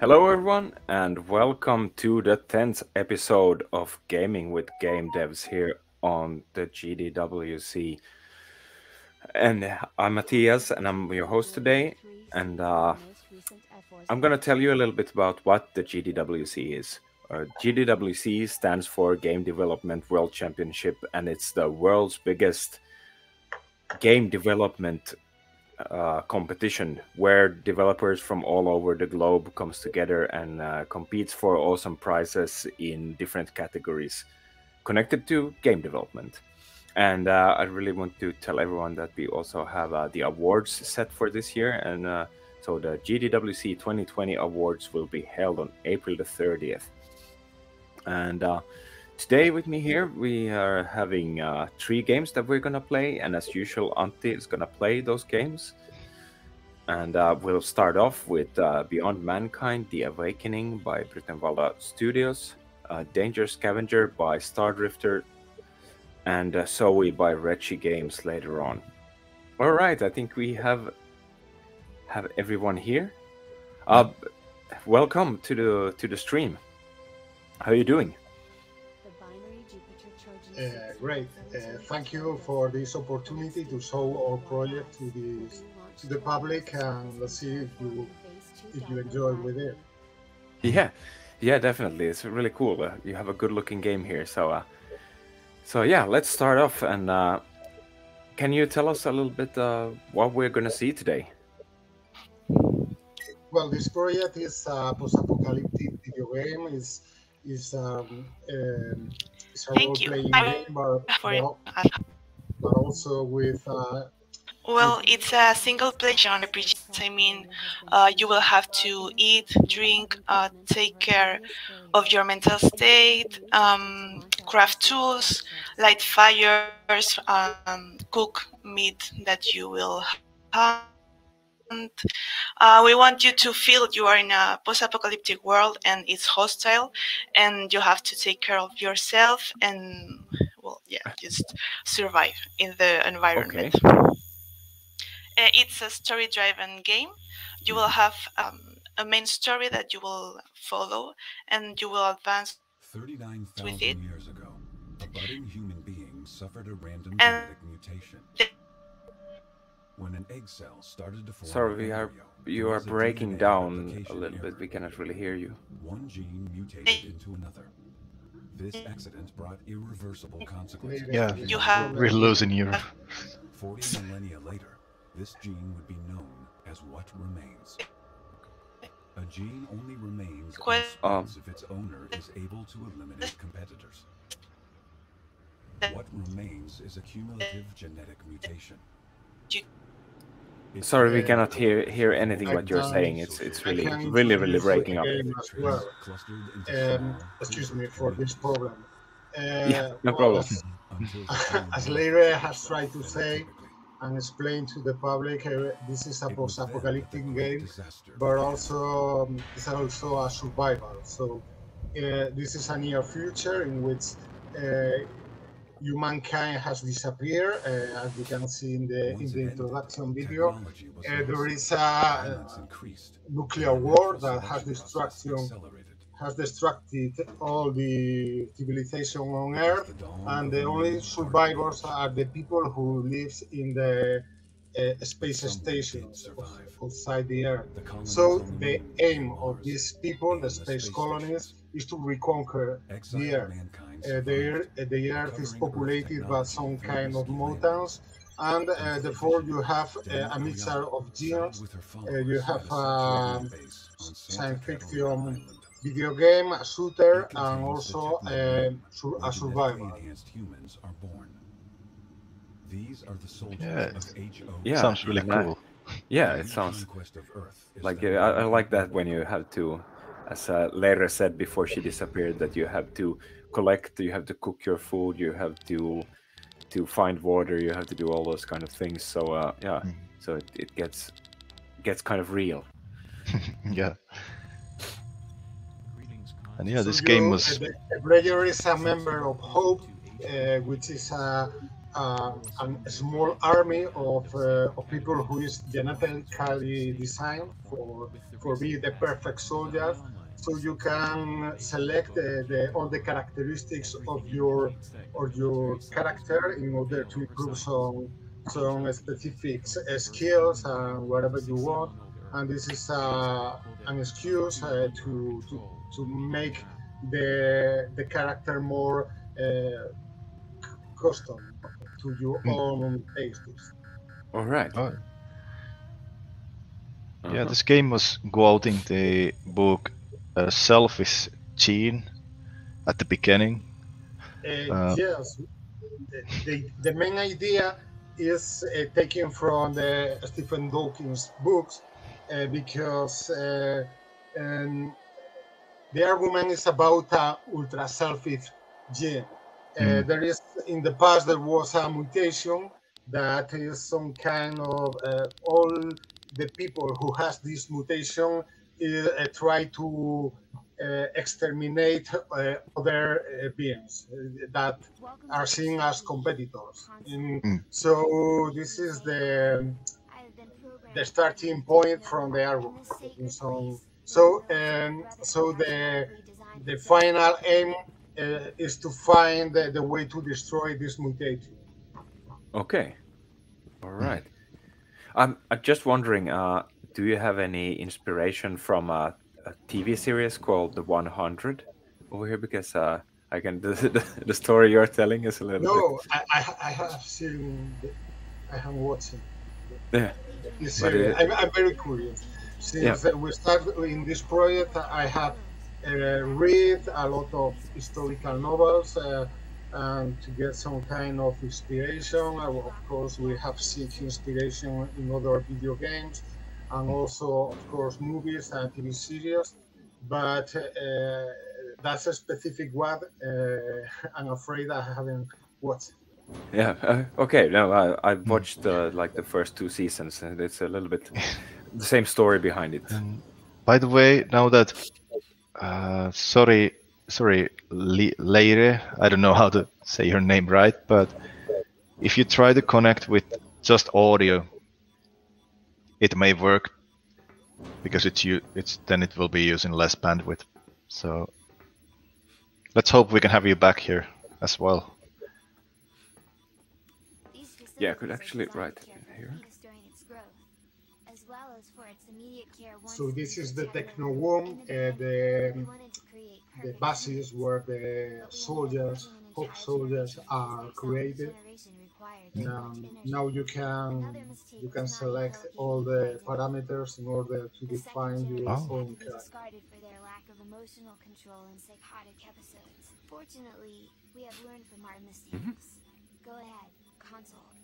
Hello, everyone, and welcome to the 10th episode of Gaming with Game Devs here on the GDWC. And I'm Matthias, and I'm your host today. And I'm going to tell you a little bit about what the GDWC is. GDWC stands for Game Development World Championship, and it's the world's biggest game development competition where developers from all over the globe comes together and competes for awesome prizes in different categories connected to game development. And I really want to tell everyone that we also have the awards set for this year. And so the GDWC 2020 awards will be held on April the 30th. And today with me here, we are having 3 games that we're going to play. And as usual, Antti is going to play those games. And we'll start off with Beyond Mankind, The Awakening by Britenvalda Studios, Danger Scavenger by Stardrifter, and ZOE by Reggie Games later on. All right, I think we have everyone here. Welcome to the stream. How are you doing? Great. Thank you for this opportunity to show our project to the public, and let's see if you enjoy with it. Yeah, definitely. It's really cool. You have a good-looking game here, so yeah, let's start off. And can you tell us a little bit what we're gonna see today? Well, this project is a post-apocalyptic video game. Is a role-playing game, but also with. Well, it's a single-player RPG. I mean, you will have to eat, drink, take care of your mental state, craft tools, light fires, cook meat that you will hunt. We want you to feel you are in a post-apocalyptic world and it's hostile, and you have to take care of yourself and, well, yeah, just survive in the environment. Okay. It's a story-driven game. You will have a main story that you will follow, and you will advance 39,000 years ago, a budding human being suffered a random genetic mutation. When an egg cell started to form. Sorry, you are breaking down a little bit. We cannot really hear you. One gene mutated into another. This accident brought irreversible consequences. Yeah, we're losing you. 40 millennia later, this gene would be known as what remains. A gene only remains if its owner is able to eliminate competitors. What remains is a cumulative genetic mutation. Sorry, we cannot hear anything what you're saying. It's really breaking up. Well. Excuse me for this problem. Yeah, no problem. As Leire has tried to say and explain to the public, this is a post-apocalyptic game, but also it's also a survival. So this is a near future in which humankind has disappeared, as you can see in the introduction video. There is a nuclear war that has destructed all the civilization on Earth, and the only survivors are the people who live in the space stations outside the Earth. So the aim of these people, the space colonies, is to reconquer the Earth. The Earth is populated by some kind of mutants, and therefore you have a mixture of genes. You have a science fiction video game, a shooter, and also a survival. Yeah, sounds really cool. Yeah, it sounds like I like that when you have to, as Leire said before she disappeared, that you have to collect, you have to cook your food, you have to find water, you have to do all those kind of things. So yeah, so it gets kind of real. Yeah. And yeah, this game was. The player is a member of Hope, which is a a small army of people who is genetically designed for being the perfect soldiers. So you can select all the characteristics of your character in order to improve some specific skills and whatever you want. And this is an excuse to make the character more custom to your own tastes. All right. Oh. Yeah, this game was quoting the book Selfish Gene at the beginning. Yes, the main idea is taken from the Stephen Dawkins books because the argument is about a ultra selfish gene. There is in the past there was a mutation that is some kind of all the people who has this mutation try to exterminate other beings that are seen as competitors. So this is the starting point from the argument. So the final aim is to find the way to destroy this mutation. Okay. All right. I'm just wondering, do you have any inspiration from a TV series called The 100 over here? Because I can the story you're telling is a little bit. No, I have seen, I have watched Yeah. this series. I'm very curious. Since we started in this project, I have read a lot of historical novels and to get some kind of inspiration. Of course, we have seek inspiration in other video games and also, of course, movies and TV series. But that's a specific one. I'm afraid I haven't watched. Yeah. Okay. No, I watched like the first 2 seasons, and it's a little bit the same story behind it. By the way, now that sorry, Leire, I don't know how to say your name right, but if you try to connect with just audio, it may work because then it will be using less bandwidth. So let's hope we can have you back here as well. Yeah, I could actually write it in here. So this is the techno womb, the bases where the soldiers, Hawk soldiers, are created. Now you can select all the parameters in order to define your own character.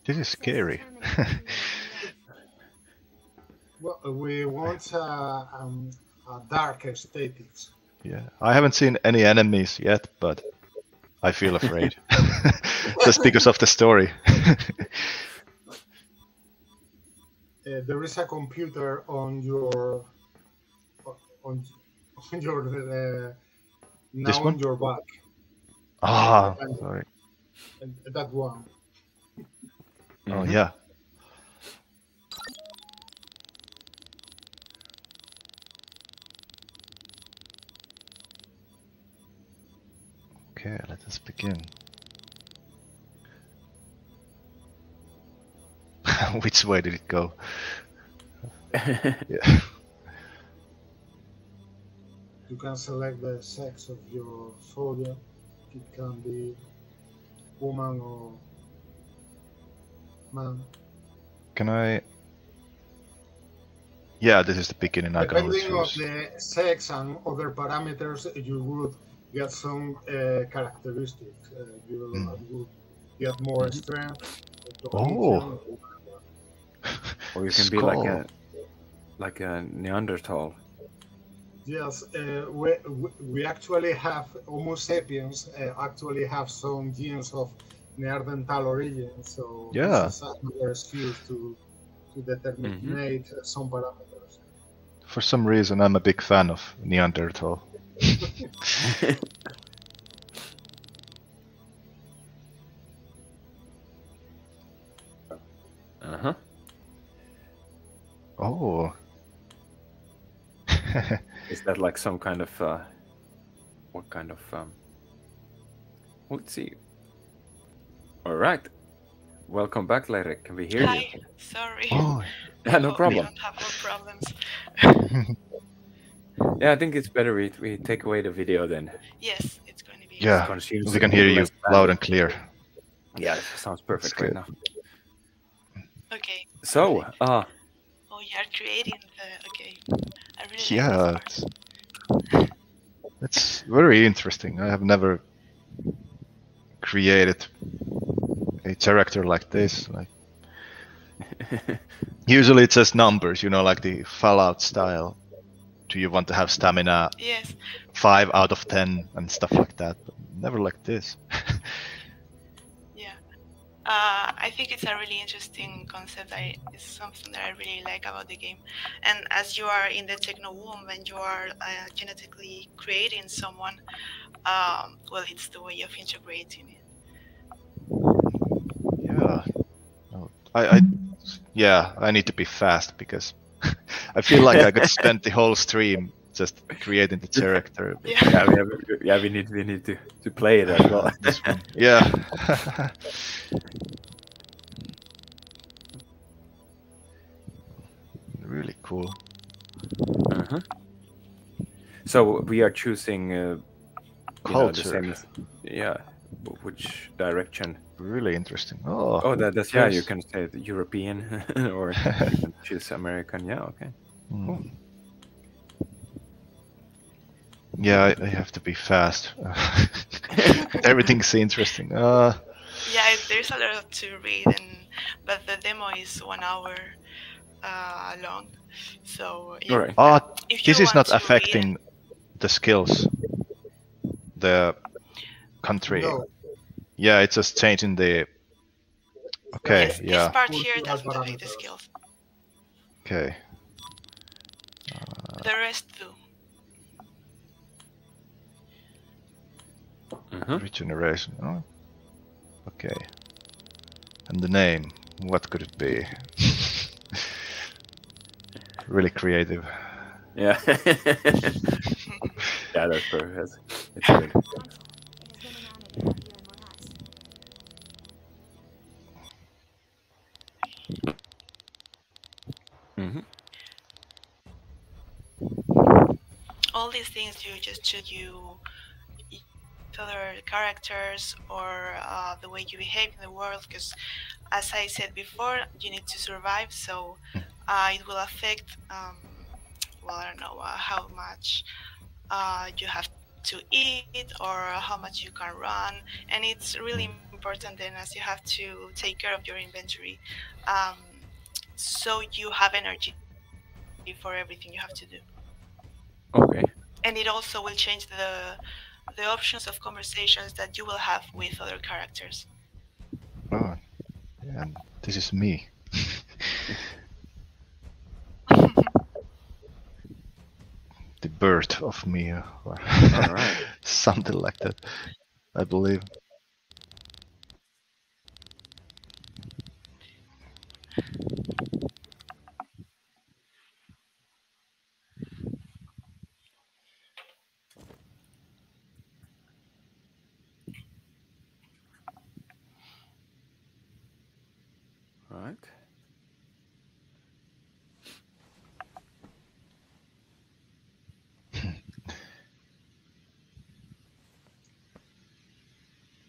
This is scary. Well, we want a dark aesthetics. Yeah, I haven't seen any enemies yet, but I feel afraid just because of the story. There is a computer on your This now one? on your back. Sorry. That one. Oh yeah. Okay, let us begin. Which way did it go? Yeah. You can select the sex of your soldier. It can be woman or man. Can I? Yeah, this is the beginning. I can Depending on choose. the sex and other parameters, you would get some characteristics. You would get more strength. Oh. Or you can be like a Neanderthal. Yes, we actually have Homo sapiens actually have some genes of Neanderthal origin, so this is another excuse to determine some parameters. For some reason, I'm a big fan of Neanderthal. Uh-huh. Oh. Is that like some kind of what kind of let's see. All right. Welcome back, Larek. Can we hear you? Hi, sorry. Oh. Yeah, I no hope we problem. don't have more problems. Yeah, I think it's better we take away the video then. Yes, it's going to be It Yeah, easier. consumes we can hear you less loud bandwidth. and clear. Yeah, it sounds That's perfect right good. now. Okay, So, perfect. Oh, you're creating the. Okay, I really like this Yeah, part. it's very interesting. I have never created a character like this. Like usually it's just numbers, like the Fallout style. Do you want to have stamina Yes, 5 out of 10 and stuff like that? But never like this. yeah. I think it's a really interesting concept. It's something that I really like about the game. And as you are in the techno womb and you are genetically creating someone, well, it's the way of integrating it. Yeah. No, I need to be fast because I feel like I could spend the whole stream just creating the character. But Yeah. yeah, we need to play it as well. this one, yeah. Really cool. Uh-huh. So we are choosing, the Culture. same as, yeah, which direction? Really interesting. Oh, Oh, that's yeah. You yes. can say the European, or you can choose American. Yeah, okay. Cool. Yeah, I have to be fast. Everything's interesting. Yeah, there's a lot to read, but the demo is 1 hour long. So All right. if you this is want not to read affecting the skills, the country. No, Yeah, it's just changing the. Okay, yes, yeah. this part here Cultural doesn't affect the parameters. skills. Okay. The rest do. Regeneration. Oh, okay. And the name. What could it be? Really creative. Yeah. Yeah, that's perfect. It's good. Mm-hmm. All these things you just choose other characters or the way you behave in the world, because as I said before, you need to survive, so it will affect well, I don't know how much you have to eat or how much you can run, and it's really important then, as you have to take care of your inventory, so you have energy for everything you have to do. Okay. And it also will change the options of conversations that you will have with other characters. Oh, yeah, and this is me. The birth of me, or All right. something like that, I believe. All right.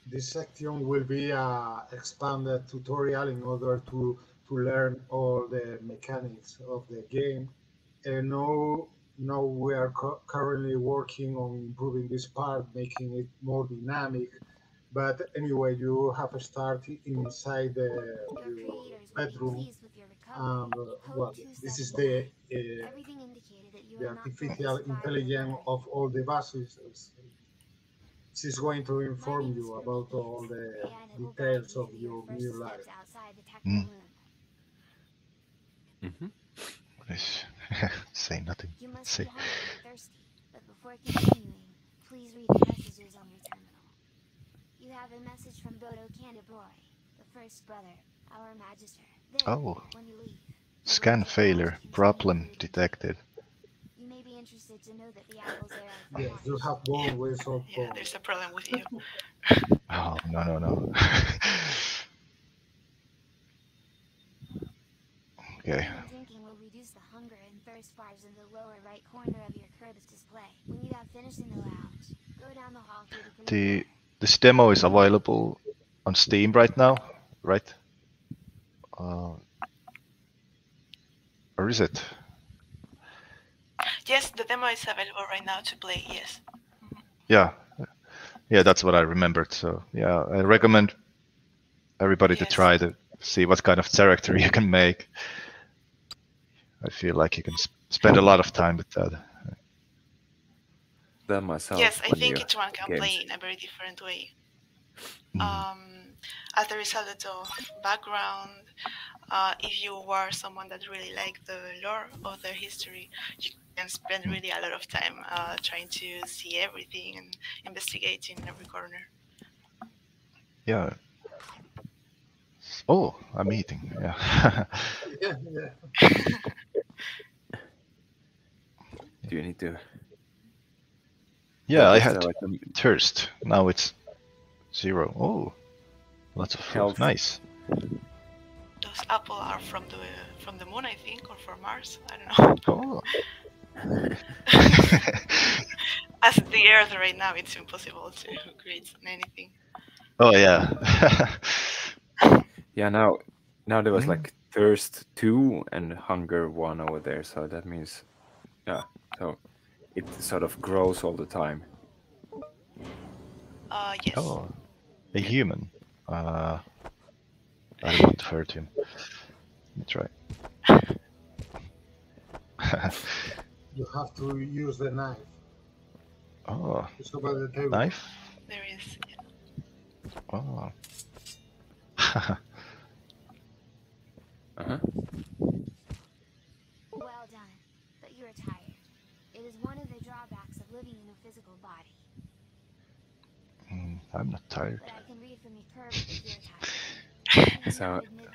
This section will be a expanded tutorial in order to learn all the mechanics of the game. And now we are currently working on improving this part, making it more dynamic. But anyway, you have started inside your bedroom, and well, this is the artificial intelligence of all the buses. She's going to inform you about all the details of your new life. Mm-hmm. Say nothing. You must Say. be hungry or thirsty, but before continuing, please read the messages on your terminal. You have a message from Bodo Candaboy, the first brother. Our Magister. Then, Oh, when you leave, scan failure. Problem detected. you may be interested to know that the apples there are Yes, you polished. have gone with so Yeah, far. there's a problem with you. Oh, no, no, no. Okay. Eating and drinking will reduce the hunger and thirst bars in the lower right corner of your curb's display. When you have finished in the lounge, go down the hall through the green The door. this demo is available on Steam right now, right? Or is it? Yes, the demo is available right now to play. Yes. Yeah, yeah, that's what I remembered. So yeah, I recommend everybody to Yes. try to see what kind of character you can make. I feel like you can spend a lot of time with that. That myself. Yes, I when think you each one can games. play in a very different way. Mm. As there is a lot of background, if you are someone that really likes the lore of their history, you can spend really a lot of time trying to see everything and investigating every corner. Yeah. Oh, I'm eating. Yeah. Yeah, yeah. Do you need to? Yeah, I Is had there like a thirst. Now it's 0. Oh, lots of food. health? Nice. Those apples are from the moon, I think, or from Mars. I don't know. Oh. As the Earth right now, it's impossible to create anything. Oh yeah. Yeah. Now there was Mm. like thirst 2 and hunger 1 over there, so that means yeah. So it sort of grows all the time. Yes. Oh, a human. I don't want to hurt him. Let me try. You have to use the knife. Oh, It's over the table. knife. There is. Yeah. Oh. Uh-huh. Well done, but you are tired. It is one of the drawbacks of living in a physical body. I'm not tired. But I can read from your curve that you're tired. You So now admit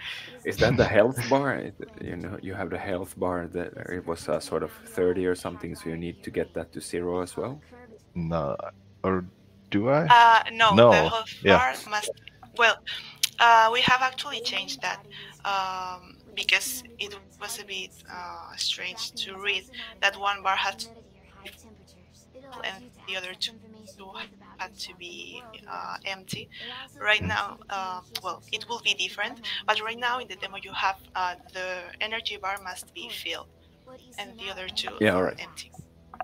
it is that the health bar? You know, you have the health bar that it was sort of 30 or something, so you need to get that to 0 as well. No, or do I? No, No. the health Yeah. bar must. Well, we have actually changed that because it was a bit strange to read that one bar had to be full and the other two had to be empty. Right now, well, it will be different, but right now in the demo you have the energy bar must be filled and the other two Yeah, all right. empty.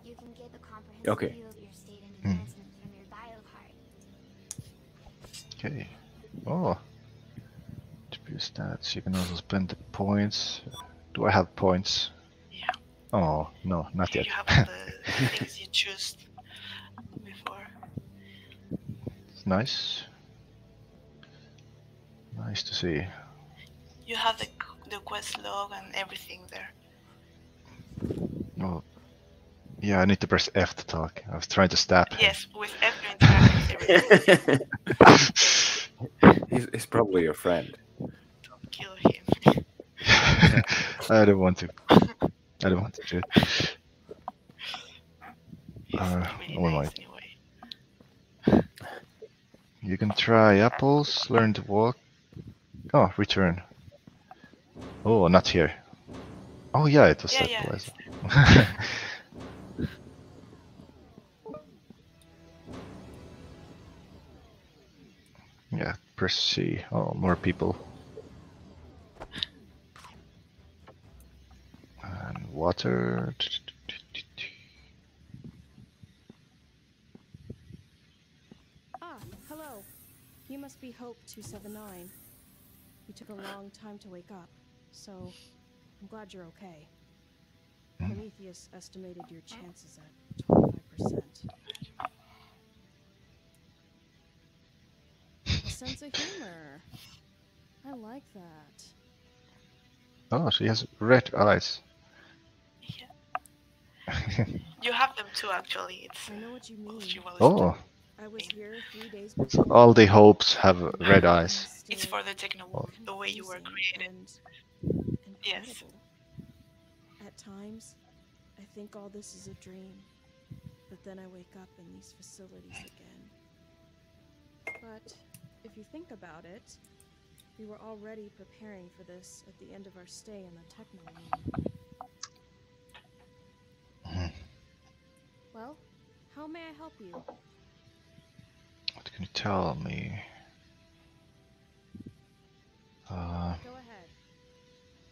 You can get the comprehensive Okay. view of your state and advancements from your bio card. Okay. Oh. To boost stats, you can also spend the points. Do I have points? Yeah. Oh, no, not yet. You have all the things you chose before. It's nice. Nice to see. You have the quest log and everything there. Oh. Yeah, I need to press F to talk. I was trying to stab him. Yes, with F you interact with everything. He's probably your friend. Don't kill him. I don't want to. I don't want to do it. He's not really oh my. nice anyway. You can try apples, learn to walk. Oh, return. Oh, not here. Oh yeah, it was Yeah, that yeah. place. Yeah, press C. Oh, more people. And water. Ah, hello. You must be Hope 279. You took a long time to wake up, so I'm glad you're okay. Prometheus estimated your chances at 25%. A sense of humor. I like that. Oh, she has red eyes. Yeah. You have them too, actually. It's I know what you mean. she was Oh, I was here 3 days all the hopes have red eyes. it's for the techno world, the way you were created. and Yes. incredible. At times, I think all this is a dream, but then I wake up in these facilities again. But if you think about it, we were already preparing for this at the end of our stay in the techno wing. Well, how may I help you? What can you tell me? Go ahead.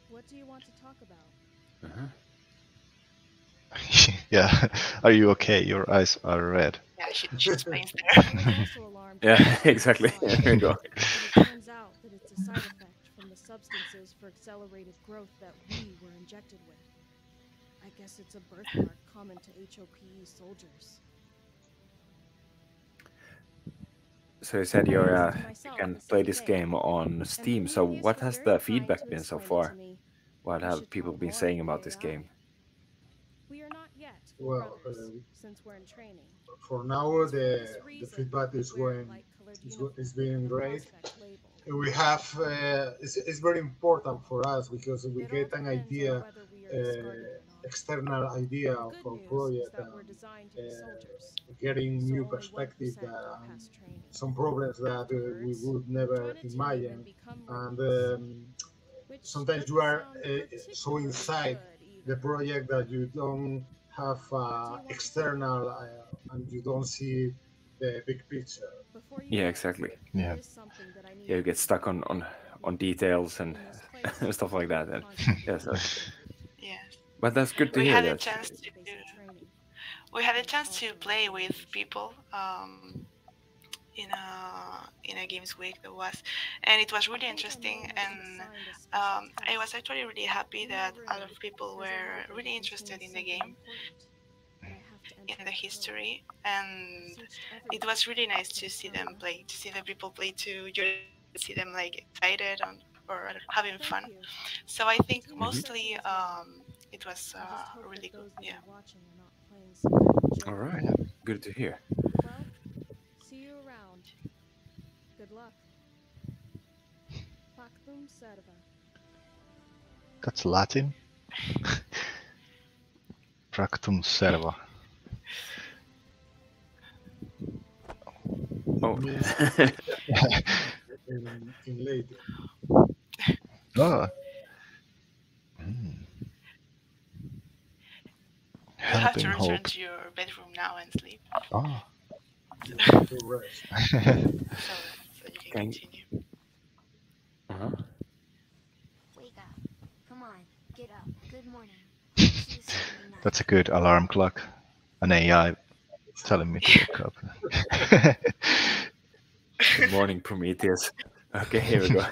What do you want to talk about? Yeah, are you okay? Your eyes are red. Yeah, she explains there. I was also alarmed. Yeah, exactly. There you go. But it turns out that it's a side effect from the substances for accelerated growth that we were injected with. I guess it's a birthmark common to HOPE soldiers. So you said you can play this game on Steam. So what has the feedback been so far? What have people been saying about this game? We are not yet Well, brothers, since we're in training. for now, the feedback is being great. We have it's very important for us because we get an idea, external idea of our project, getting new perspective, some problems that we would never imagine, and sometimes you are so inside the project that you don't have external and you don't see the big picture. Yeah, exactly. Yeah. Yeah, you get stuck on details and stuff like that. And yeah, so, Yes. but that's good to We hear. had a That chance to play with people in a games week that was, and it was really interesting. And I was actually really happy that a lot of people were really interested in the game, in the history, and it was really nice to see them play, to see the people play too. You see them like excited or having fun. So I think mostly it was really good. Yeah. all right, good to hear. Well, see you around. Good luck. Pactum serva. That's Latin. Practum serva. Oh, in Lady. Oh. You have to Helping return hope. to your bedroom now and sleep. Oh. To rest. So you can continue. Wake up. Come on, get up. Good morning. That's a good alarm clock. An AI telling me to wake up. good morning, Prometheus. Okay, here we go.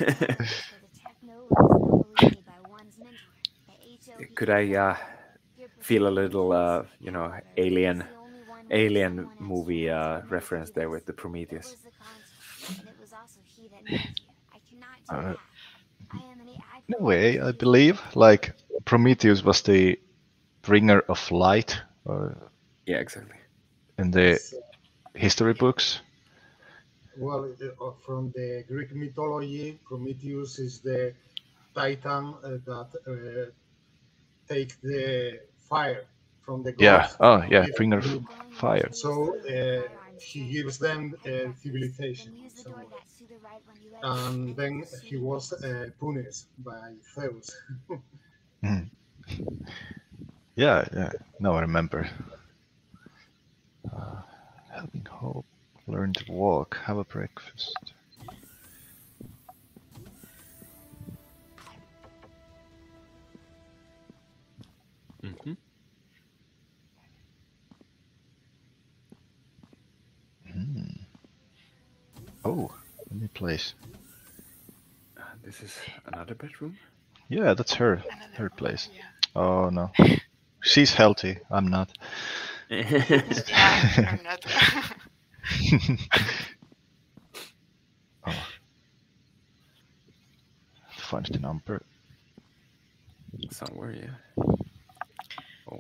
Could I feel a little, alien movie reference there with the Prometheus? In a way, I believe, like Prometheus was the bringer of light, Yeah, exactly. in the history books. Well, from the Greek mythology, Prometheus is the titan that take the fire from the Yeah. gods. Oh, yeah, bringer of fire. So he gives them civilization. So, and then he was punished by Zeus. Mhm. Yeah. Now I remember. Helping hope, learn to walk, have a breakfast. Mm-hmm. Oh, new place. This is another bedroom. Yeah, that's her Another place. Yeah. Oh no, she's healthy. I'm not. Yeah, you're not. Oh, find the number. Somewhere, yeah. Oh.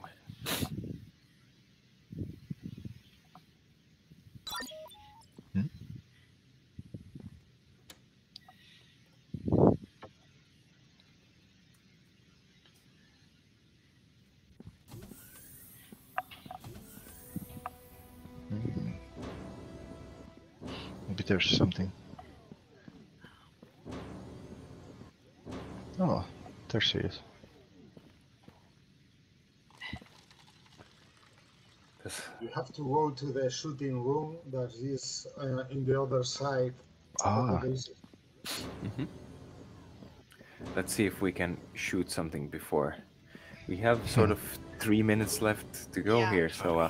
there's something. Oh, there she is. You have to go to the shooting room that is in the other side of the base. Let's see if we can shoot something before. We have sort of 3 minutes left to go here, so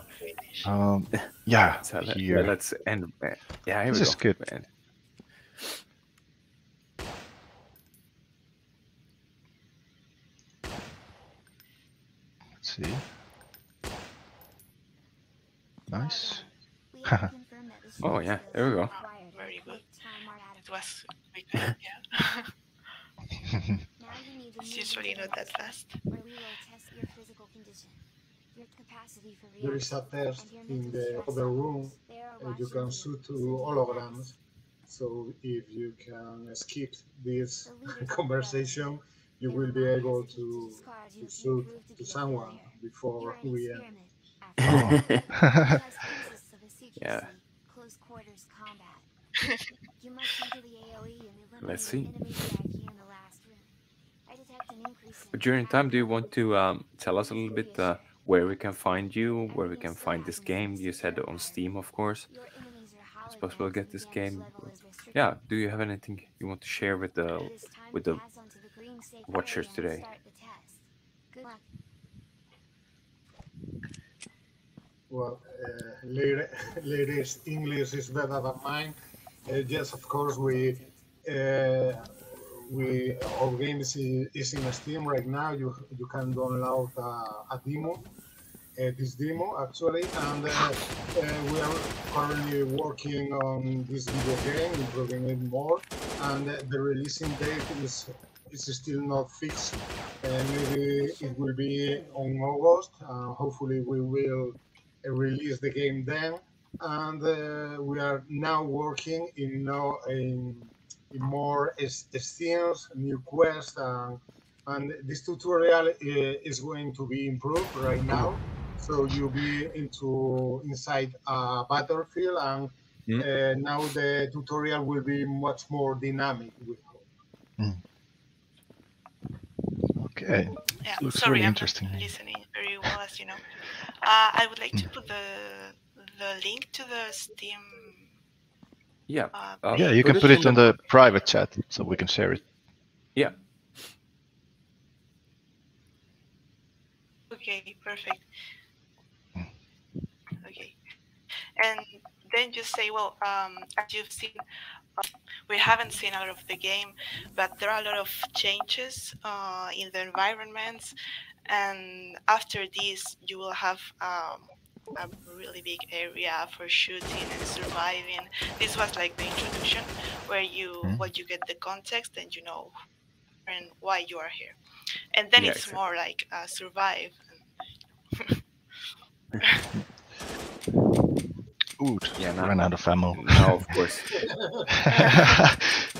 yeah, so here. let's end. Yeah, here This we go. is good. Man. Let's see. Nice. Oh yeah, there we go. Very good. It was quick, yeah. It's usually not that fast. There is a test in the other room. You can shoot to holograms. So if you can skip this conversation, you will be able to shoot to someone before we end. Oh. Yeah. Close quarters combat. You must enter the AOE and eliminate Let's see. the enemy VIP in the last room. I detect an increase in But during time, do you want to tell us a little bit where we can find you, where we can find this game? You said on Steam, of course. Your enemies are It's possible to get this holograms and game. damage level is restricted. Yeah. Do you have anything you want to share with the It is time with to the pass on to the green safe watchers area and today? start the test. Good luck. Well, ladies' English is better than mine. Yes, of course, our game is in Steam right now. You can download a demo, this demo actually, and we are currently working on this video game, improving it more, and the releasing date is still not fixed. Maybe it will be on August. Hopefully, we will release the game then, and we are now working in more themes, new quests, and this tutorial is going to be improved right now. So you'll be inside a battlefield, and now the tutorial will be much more dynamic. We hope. Okay. Yeah, Looks sorry, really I'm interesting. not listening very well, as you know. I would like to put the link to the Steam. Yeah. Yeah, you can put it on the private chat so we can share it. Yeah. Okay, perfect. Okay, and then you say, well, as you've seen, we haven't seen a lot of the game, but there are a lot of changes in the environments, and after this, you will have a really big area for shooting and surviving. This was like the introduction, where you get the context and you know and why you are here, and then it's more like survive. Ooh, Yeah, ran out of ammo. No, of course.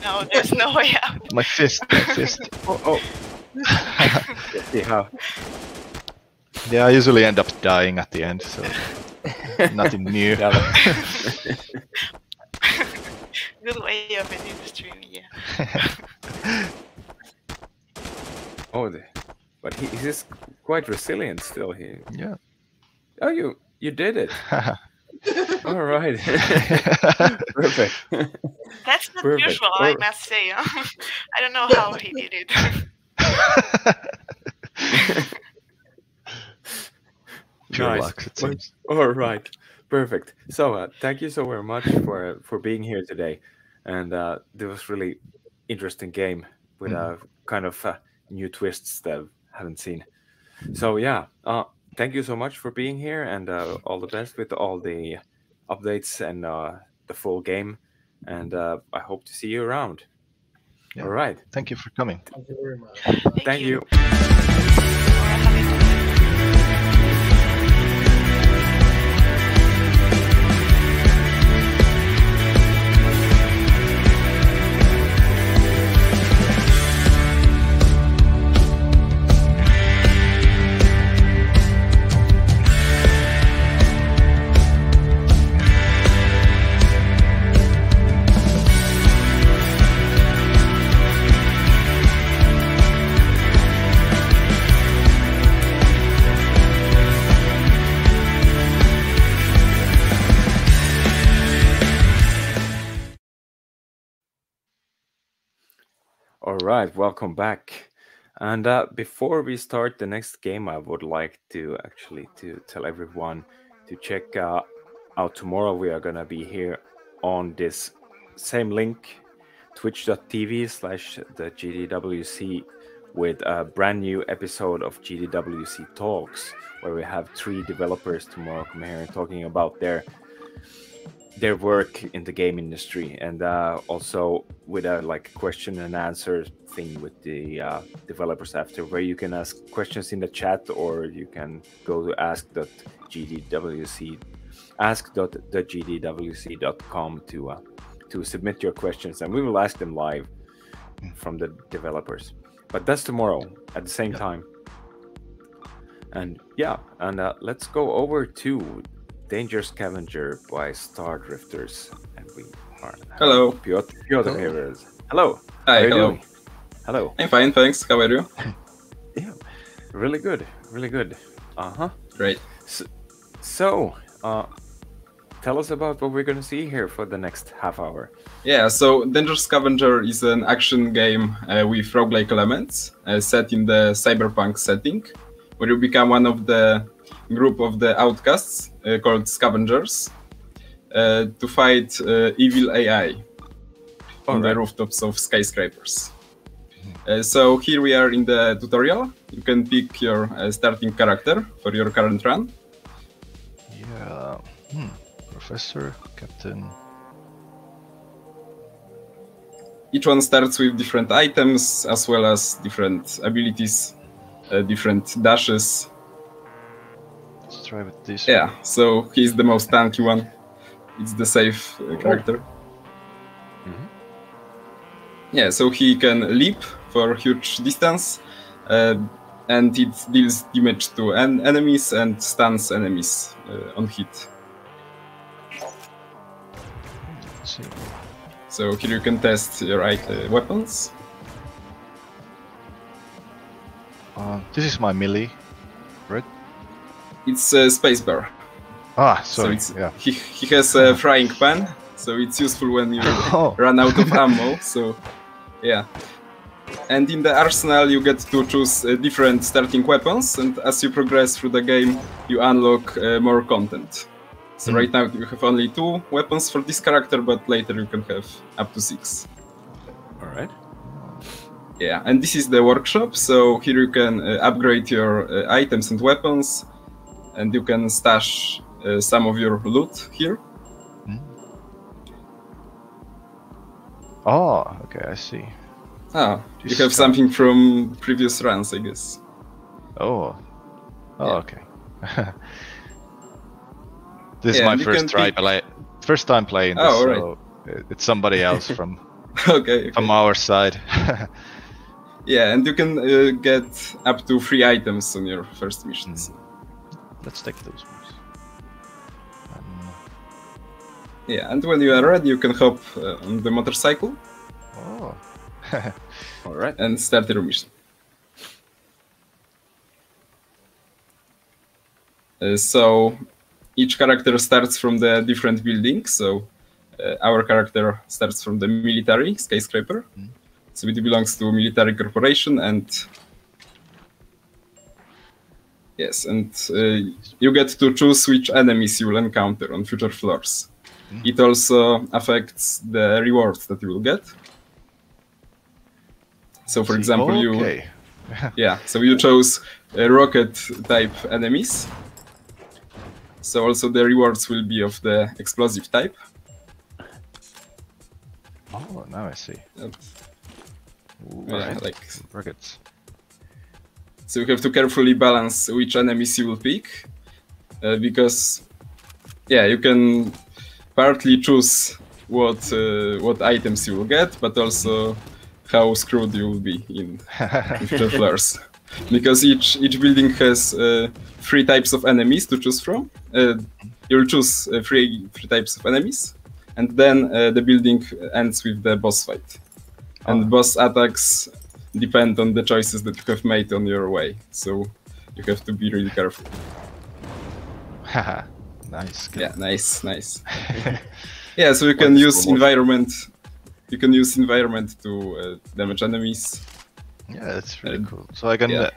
No, there's no way out. My fist. Oh. See how? Yeah, I usually end up dying at the end, so nothing new. Good way of ending the stream, yeah. But he's quite resilient still here. Yeah. Oh, you did it. All right. Perfect. That's not Perfect. usual, I must say. I don't know how he did it. Pure luck, it seems. All right. Perfect. So thank you so very much for being here today. And this was really interesting game with kind of new twists that I haven't seen. So yeah, thank you so much for being here, and all the best with all the updates and the full game. And I hope to see you around. Yeah. All right. Thank you for coming. Thank you very much. Thank you. All right, welcome back. And before we start the next game, I would like to actually to tell everyone to check out tomorrow. We are gonna be here on this same link, twitch.tv/ the GDWC, with a brand new episode of GDWC Talks, where we have 3 developers tomorrow come here and talking about their work in the game industry, and also with a like question and answer thing with the developers after, where you can ask questions in the chat, or you can go to ask.thegdwc.com to submit your questions, and we will ask them live from the developers. But that's tomorrow at the same time. And yeah, and let's go over to Danger Scavenger by Star Drifters, and we are Hello. Piotr here. Hello. Hi. How are you Hello. doing? Hello. I'm fine, thanks. How are you? Yeah, really good. Really good. Great. So, tell us about what we're gonna see here for the next half hour. Yeah, so Danger Scavenger is an action game with roguelike elements set in the cyberpunk setting, where you become one of the group of the outcasts called Scavengers to fight evil AI on the rooftops of skyscrapers. So here we are in the tutorial. You can pick your starting character for your current run. Yeah. Professor, Captain. Each one starts with different items as well as different abilities, different dashes. Let's try with this. Yeah, so he's the most tanky one. It's the safe character. Yeah, so he can leap for huge distance, and it deals damage to enemies and stuns enemies on hit. Let's see. So here you can test your weapons. This is my melee, right? It's spacebar. Ah, So sorry. it's, Yeah. he has a frying pan, so it's useful when you run out of ammo. So yeah. And in the arsenal you get to choose different starting weapons, and as you progress through the game you unlock more content. So right now you have only 2 weapons for this character, but later you can have up to 6. Alright. Yeah, and this is the workshop, so here you can upgrade your items and weapons, and you can stash some of your loot here. Oh, okay, I see. Ah, you have something from previous runs, I guess. Oh. Oh, Yeah. okay. This is Yeah, my you first can first time playing this, Oh, alright. so it's somebody else from Okay. from our side. Yeah, and you can get up to 3 items on your first missions. Let's take those moves. Yeah, and when you are ready, you can hop on the motorcycle. Oh. Alright. And start your mission. So each character starts from the different building. So our character starts from the military skyscraper. So it belongs to a military corporation, and yes, and you get to choose which enemies you will encounter on future floors. It also affects the rewards that you will get. So, for example, so you chose rocket type enemies. So also the rewards will be of the explosive type. Oh, now I see. Yeah, like rockets. So you have to carefully balance which enemies you will pick, because yeah, you can partly choose what items you will get, but also how screwed you will be in future floors. Because each building has 3 types of enemies to choose from. You'll choose 3 types of enemies, and then the building ends with the boss fight. And boss attacks depend on the choices that you have made on your way, so you have to be really careful. Haha, nice. Yeah, nice. Yeah, so you can use environment. You can use environment to damage enemies. Yeah, that's really cool. So I can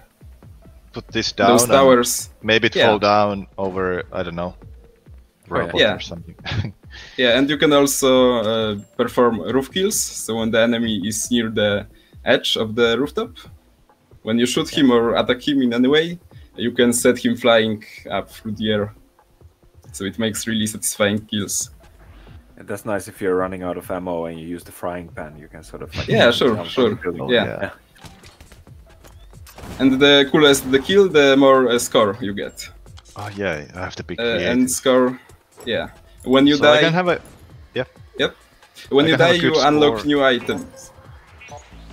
put this down. Those towers. Maybe it fall down over, I don't know, robot or something. Yeah, and you can also perform roof kills. So when the enemy is near the edge of the rooftop, when you shoot him or attack him in any way, you can set him flying up through the air. So it makes really satisfying kills. And that's nice if you're running out of ammo and you use the frying pan. You can sort of like sure. Yeah. And the coolest the kill, the more score you get. Oh yeah, I have to be creative. And score, when you die, I can have a Yep. When you die, you unlock new items.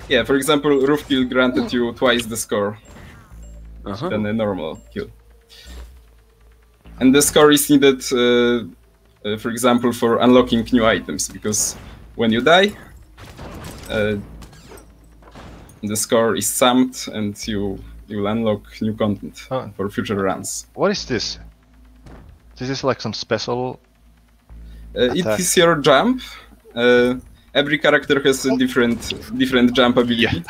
Yeah, for example, roof kill granted you twice the score than a normal kill. And the score is needed, for example, for unlocking new items, because when you die, the score is summed and you will unlock new content for future runs. What is this? This is like some special it is your jump. Every character has a different jump ability.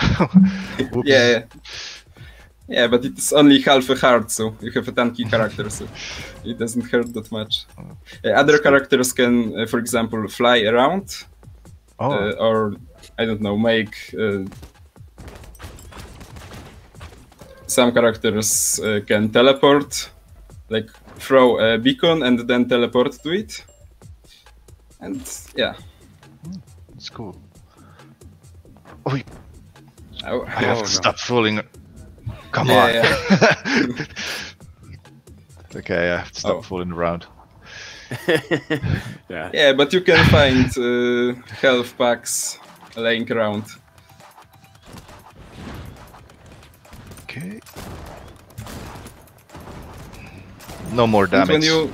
Yeah, but it's only half a heart, so you have a tanky character, so it doesn't hurt that much. Other characters can, for example, fly around, or I don't know, make. Some characters can teleport, like throw a beacon and then teleport to it. And yeah. It's cool. Oh, I have to stop fooling. Come on. Okay, I have to stop fooling around. Yeah, but you can find health packs laying around. Okay. No more damage. When you...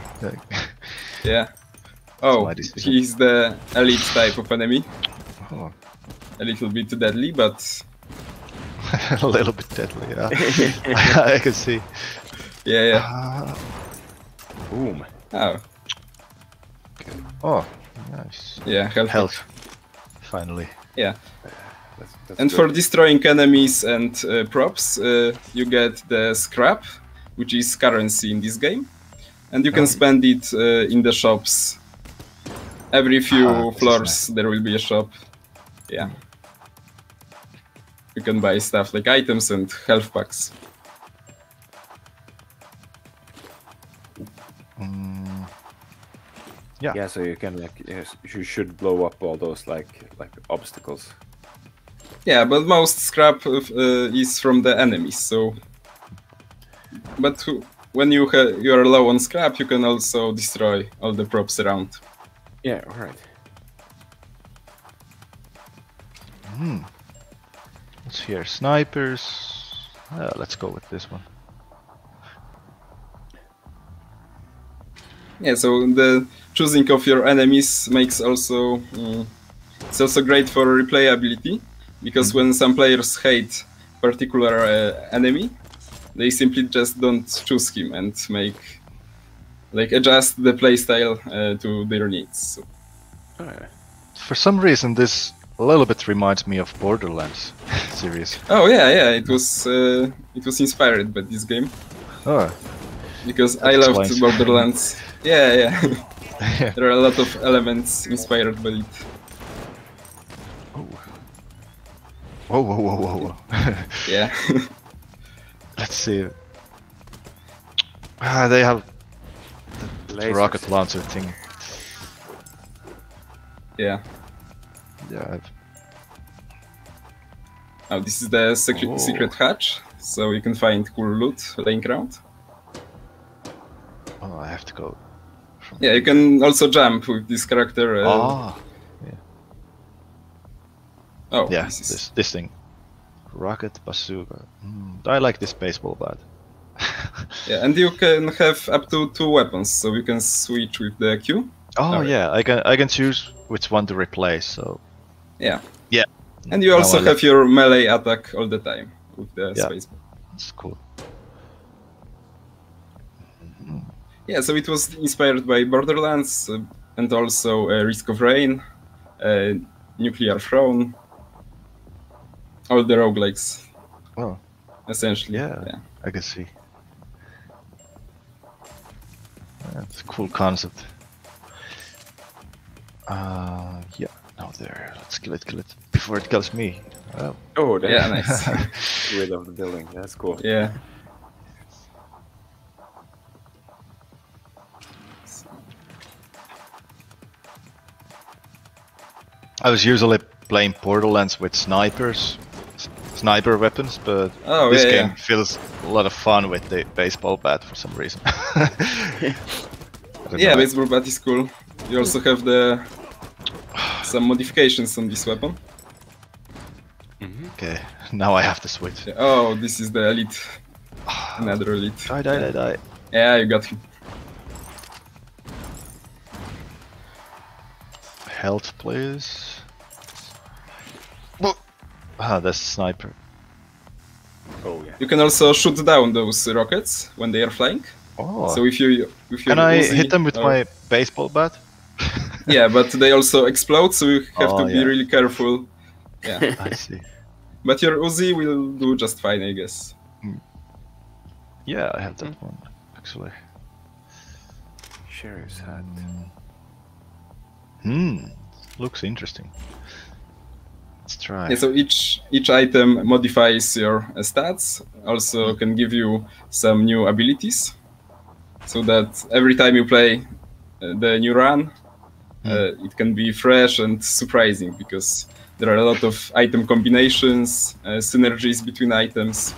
Oh, he's the elite type of enemy. A little bit deadly, but... a little bit deadly, yeah. I can see. Yeah. Boom. Oh. Okay. Oh, nice. Yeah, health. Finally. Yeah. That's and good. for destroying enemies and props, you get the scrap, which is currency in this game. And you can spend it in the shops. Every few floors there will be a shop. Yeah. You can buy stuff like items and health packs. Yeah, so you can you should blow up all those like obstacles. Yeah, but most scrap is from the enemies. So, but when you are low on scrap, you can also destroy all the props around. Yeah, right. Let's hear snipers. Let's go with this one. Yeah, so the choosing of your enemies makes also it's also great for replayability, because when some players hate particular enemy, they simply just don't choose him and adjust the playstyle to their needs. So. For some reason, this a little bit reminds me of Borderlands series. Oh yeah, it was inspired by this game. Oh, because I loved Borderlands. Yeah. There are a lot of elements inspired by it. Whoa. Yeah. Let's see. They have the rocket launcher thing. Yeah. Yeah. Oh, this is the secret hatch, so you can find cool loot laying around. Oh, I have to go. Yeah, you can also jump with this character. Yeah. Oh, yeah, this thing. Rocket bazooka. I like this baseball bat. Yeah, and you can have up to 2 weapons, so you can switch with the Q. Oh yeah, I can choose which one to replace. So yeah. Yeah. And you also have your melee attack all the time with the spacebar. That's cool. Yeah, so it was inspired by Borderlands and also Risk of Rain. Nuclear Throne, all the roguelikes. Oh, essentially. yeah. I can see. That's a cool concept. Yeah. Now there. Let's kill it before it kills me. Oh, yeah, nice. Rid of the building. That's cool. Yeah. I was usually playing Borderlands with sniper weapons, but this game feels a lot of fun with the baseball bat for some reason. Yeah, baseball bat is cool. You also have some modifications on this weapon. Okay, now I have to switch. Oh, this is the elite. Another elite. Die. Yeah, you got him. Health, please. That's sniper. Oh yeah. You can also shoot down those rockets when they are flying. Oh. So if you can I hit them with my baseball bat? Yeah, but they also explode, so you have to be really careful. Yeah. I see. But your Uzi will do just fine, I guess. Yeah, I have that one actually. Sheriff's hat. Looks interesting. Let's try. Yeah, so each item modifies your stats. Also can give you some new abilities, so that every time you play the new run, it can be fresh and surprising because there are a lot of item combinations, synergies between items.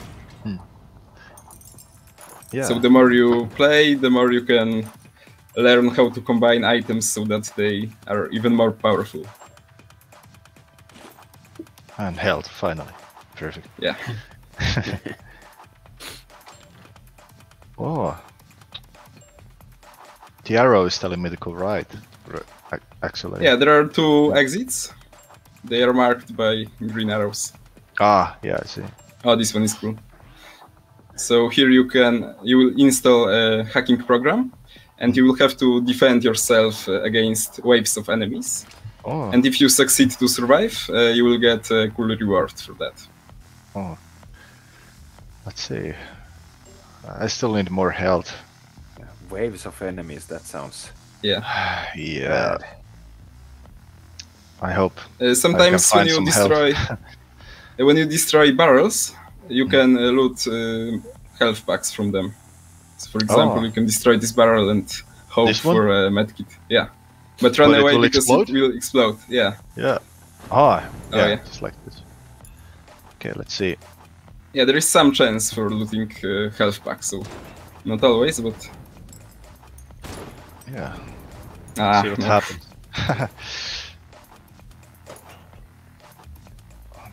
Yeah. So the more you play, the more you can learn how to combine items so that they are even more powerful. And health, finally. Perfect. Yeah. Oh. The arrow is telling me to go right. Actually. Yeah, there are 2 exits. They are marked by green arrows. Ah, yeah, I see. Oh, this one is cool. So here you will install a hacking program, and you will have to defend yourself against waves of enemies. Oh. And if you succeed to survive, you will get a cool reward for that. Oh. Let's see. I still need more health. Yeah, waves of enemies, that sounds... Yeah. Yeah. I hope. Sometimes when you destroy barrels, you can loot health packs from them. So for example, you can destroy this barrel and hope for a medkit. Yeah. But run away because it will explode. Yeah. Yeah. Yeah. Just like this. Okay, let's see. Yeah, there is some chance for looting health packs, so not always, but... Yeah. See what happens.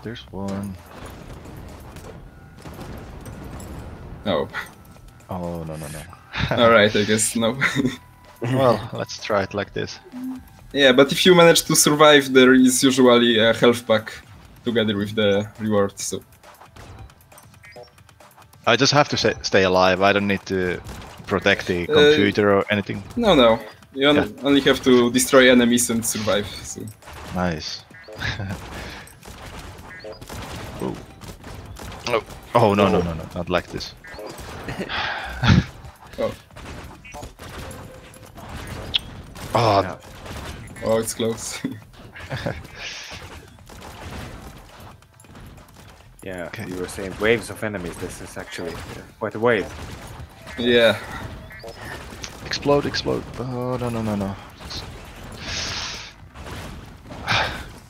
There's one. Oh. Oh, no. Alright, I guess no. Well, let's try it like this. Yeah, but if you manage to survive, there is usually a health pack together with the reward, so... I just have to stay alive, I don't need to protect the computer or anything? No. You only have to destroy enemies and survive, so... Nice. Oh, no, not like this. Oh, it's close. Yeah, you were saying waves of enemies. This is actually quite a wave. Yeah. Explode. Oh, no.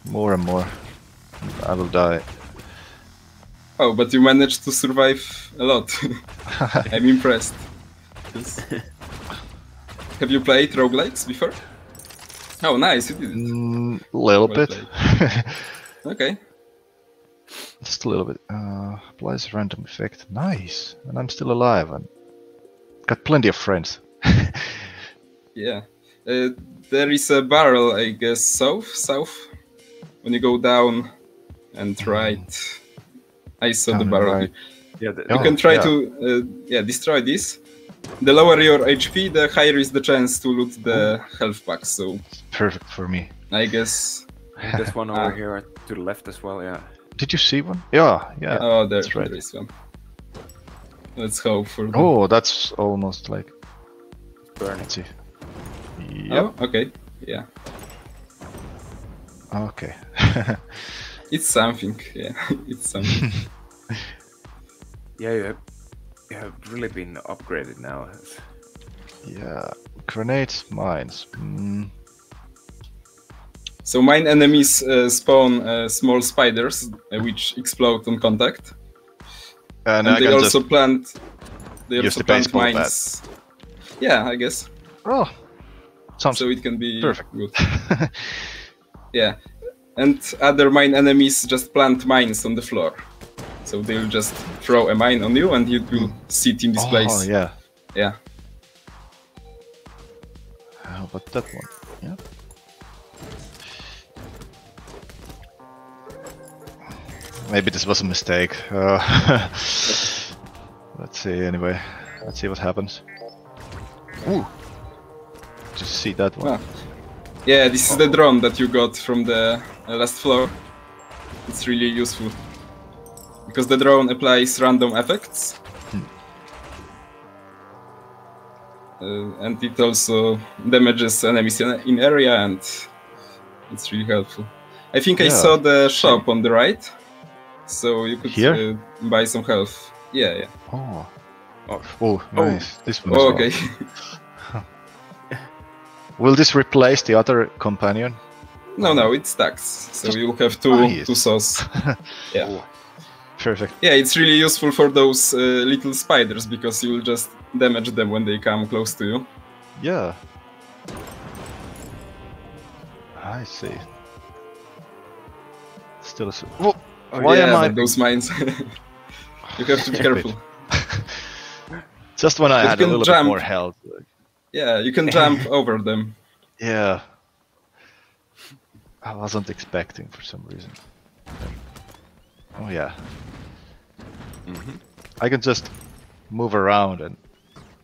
More and more. I will die. Oh, but you managed to survive a lot. I'm impressed. Have you played roguelikes before? Oh, nice, you did it. A little bit. Okay. Just a little bit. Applies random effect. Nice. And I'm still alive. And got plenty of friends. Yeah. There is a barrel, I guess, south. When you go down and right. I saw the barrel. Right. Yeah, you can try to destroy this. The lower your HP, the higher is the chance to loot the health packs. So perfect for me. I guess There's one over here to the left as well, yeah. Did you see one? Yeah. Oh, that's right. there is one. Let's hope for. Oh, that's almost like burning. Let's see. Yep. Oh, okay. Yeah. Okay. It's something. Yeah, it's something. Yeah, you have really been upgraded now. Yeah. Grenades, mines. So mine enemies spawn small spiders which explode on contact. And they also just plant. They use also the plant baseball mines. Yeah, I guess. Oh, sounds so it can be perfect. Good. Yeah, and other mine enemies just plant mines on the floor. So they'll just throw a mine on you, and you will sit in this place. Oh yeah. Yeah. How about that one? Yeah. Maybe this was a mistake. Let's see. Anyway, let's see what happens. Ooh. Just see that one. Yeah, this is the drone that you got from the last floor. It's really useful because the drone applies random effects. And it also damages enemies in area, and it's really helpful. I think I saw the shop on the right, so you could buy some health. Yeah. Oh, nice. This one. Oh, okay. Will this replace the other companion? No, it stacks. So you'll have two saws. Yeah. Perfect. Yeah, it's really useful for those little spiders because you'll just damage them when they come close to you. Yeah. I see. Still a... Why am I... those mines. You have to be careful. Just when I had a little bit more health. Yeah, you can jump over them. Yeah. I wasn't expecting for some reason. Oh yeah. I can just move around and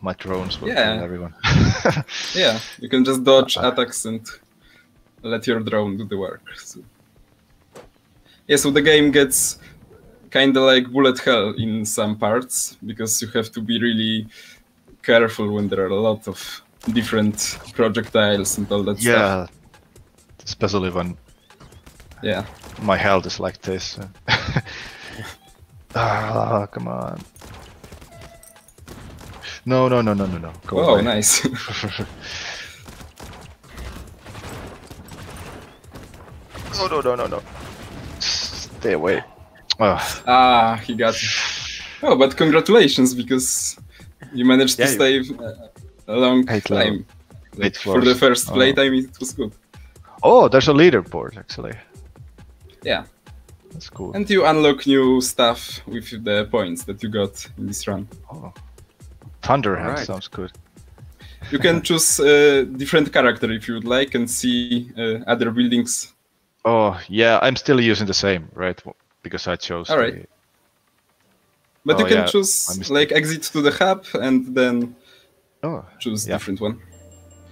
my drones will kill everyone. Yeah, you can just dodge attacks and let your drone do the work. So. Yeah, so the game gets kinda like bullet hell in some parts because you have to be really careful when there are a lot of different projectiles and all that stuff. Yeah, especially when my health is like this. Come on. No. Go away. Nice. No. Stay away. He got it. Oh, but congratulations, because you managed to stay a long time. Like, for the first playtime, it was good. Oh, there's a leaderboard, actually. Yeah. That's cool. And you unlock new stuff with the points that you got in this run. Oh. Thunderhand sounds good. You can choose a different character if you would like and see other buildings. Oh, yeah, I'm still using the same, right? Because I chose Alright. But you can choose, like, exit to the hub and then choose different one.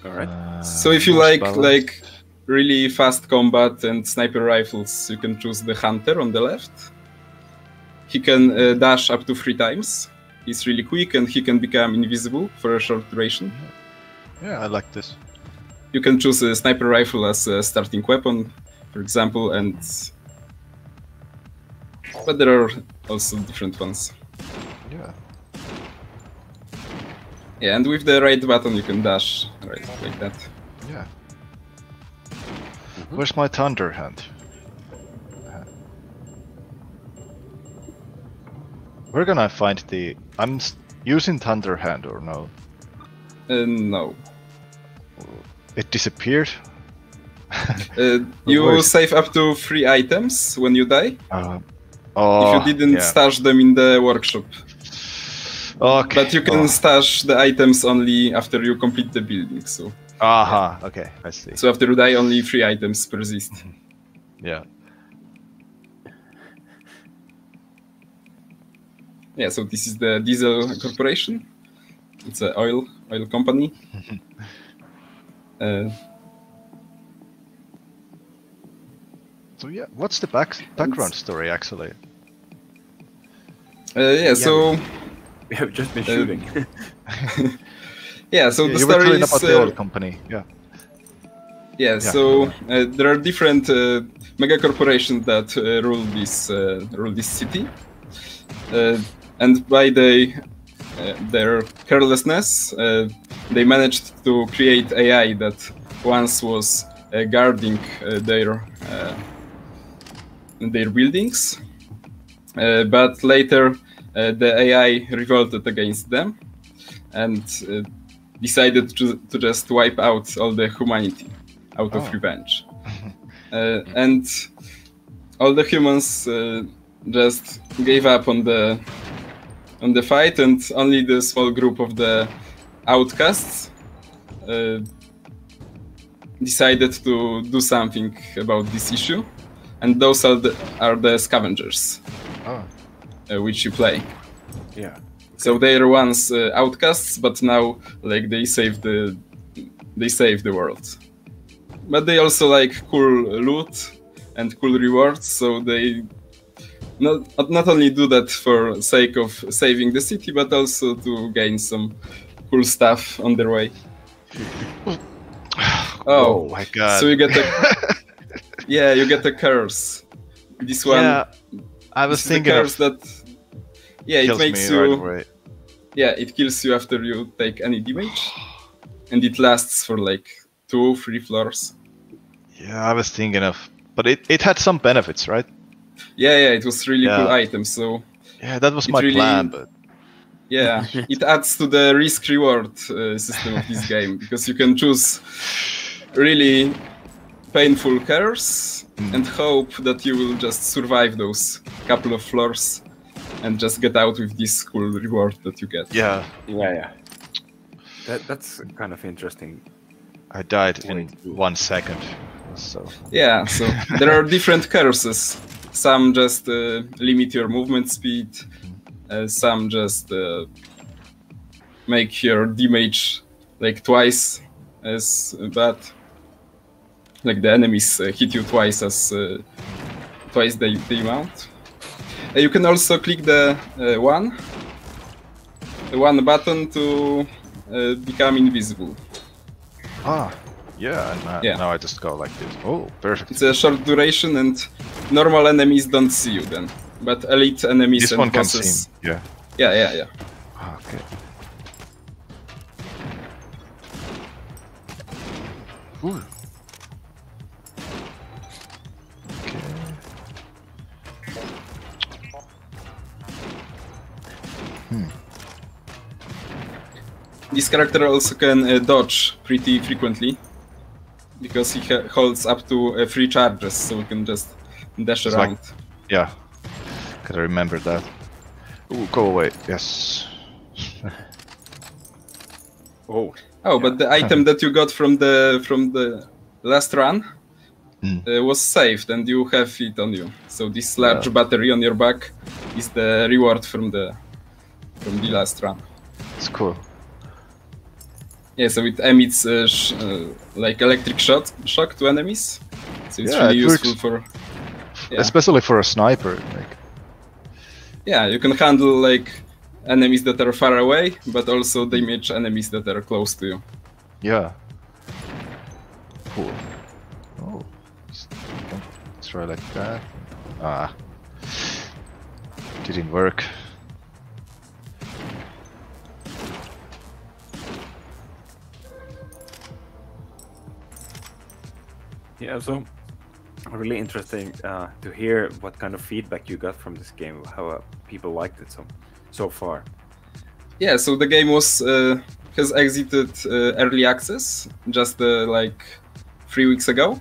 Alright. So if you like really fast combat and sniper rifles, you can choose the hunter on the left. He can dash up to 3 times. He's really quick and he can become invisible for a short duration. Yeah, I like this. You can choose a sniper rifle as a starting weapon, for example, but there are also different ones. Yeah. Yeah, and with the right button you can dash, right, like that. Yeah. Where's my Thunderhand? Where can I find the... I'm using Thunderhand or no? No. It disappeared? You save up to 3 items when you die. If you didn't stash them in the workshop. Okay. But you can stash the items only after you complete the building, so... okay, I see. So after you die, only 3 items persist. Yeah. Yeah, so this is the Diesel Corporation. It's an oil company. So yeah, what's the background story actually? So we have just been shooting. Yeah, so the you were story telling is about the oil company. Yeah. So there are different mega corporations that rule this city, and by their carelessness, they managed to create AI that once was guarding their buildings, but later the AI revolted against them and decided to just wipe out all the humanity out of revenge. And all the humans just gave up on the fight, and only the small group of the outcasts decided to do something about this issue, and those are the scavengers, which you play. Yeah. So they are once outcasts, but now like they save the world. But they also like cool loot and cool rewards, so they not only do that for sake of saving the city, but also to gain some cool stuff on their way. Oh my god! So you get you get a curse. This one. Yeah, I was thinking the curse that. Yeah, it makes you. Right away. Yeah, it kills you after you take any damage, and it lasts for like 2-3 floors. Yeah, I was thinking of, but it had some benefits, right? Yeah, it was really cool item. So yeah, that was my plan, but yeah, it adds to the risk-reward system of this game, because you can choose really painful curse and hope that you will just survive those couple of floors and just get out with this cool reward that you get. Yeah. That's kind of interesting. I died in 1 second. So yeah, so there are different curses. Some just limit your movement speed. Some just make your damage like twice as bad. Like the enemies hit you twice the amount. You can also click the one button to become invisible. Now I just go like this. Oh, perfect. It's a short duration, and normal enemies don't see you then, but elite enemies this and one bosses. Can see him. Yeah. Okay. Ooh. This character also can dodge pretty frequently, because he holds up to 3 charges, so he can just dash around. Yeah, gotta remember that. Ooh, go away. Yes. But the item that you got from the last run was saved, and you have it on you. So this large battery on your back is the reward from the last run. It's cool. Yeah, so it emits like electric shock to enemies. So it's really useful for, especially for a sniper. Like. Yeah, you can handle like enemies that are far away, but also damage enemies that are close to you. Yeah. Cool. Oh, let's try like that. Didn't work. Yeah, so really interesting to hear what kind of feedback you got from this game, how people liked it so far. Yeah, so the game has exited early access just like 3 weeks ago.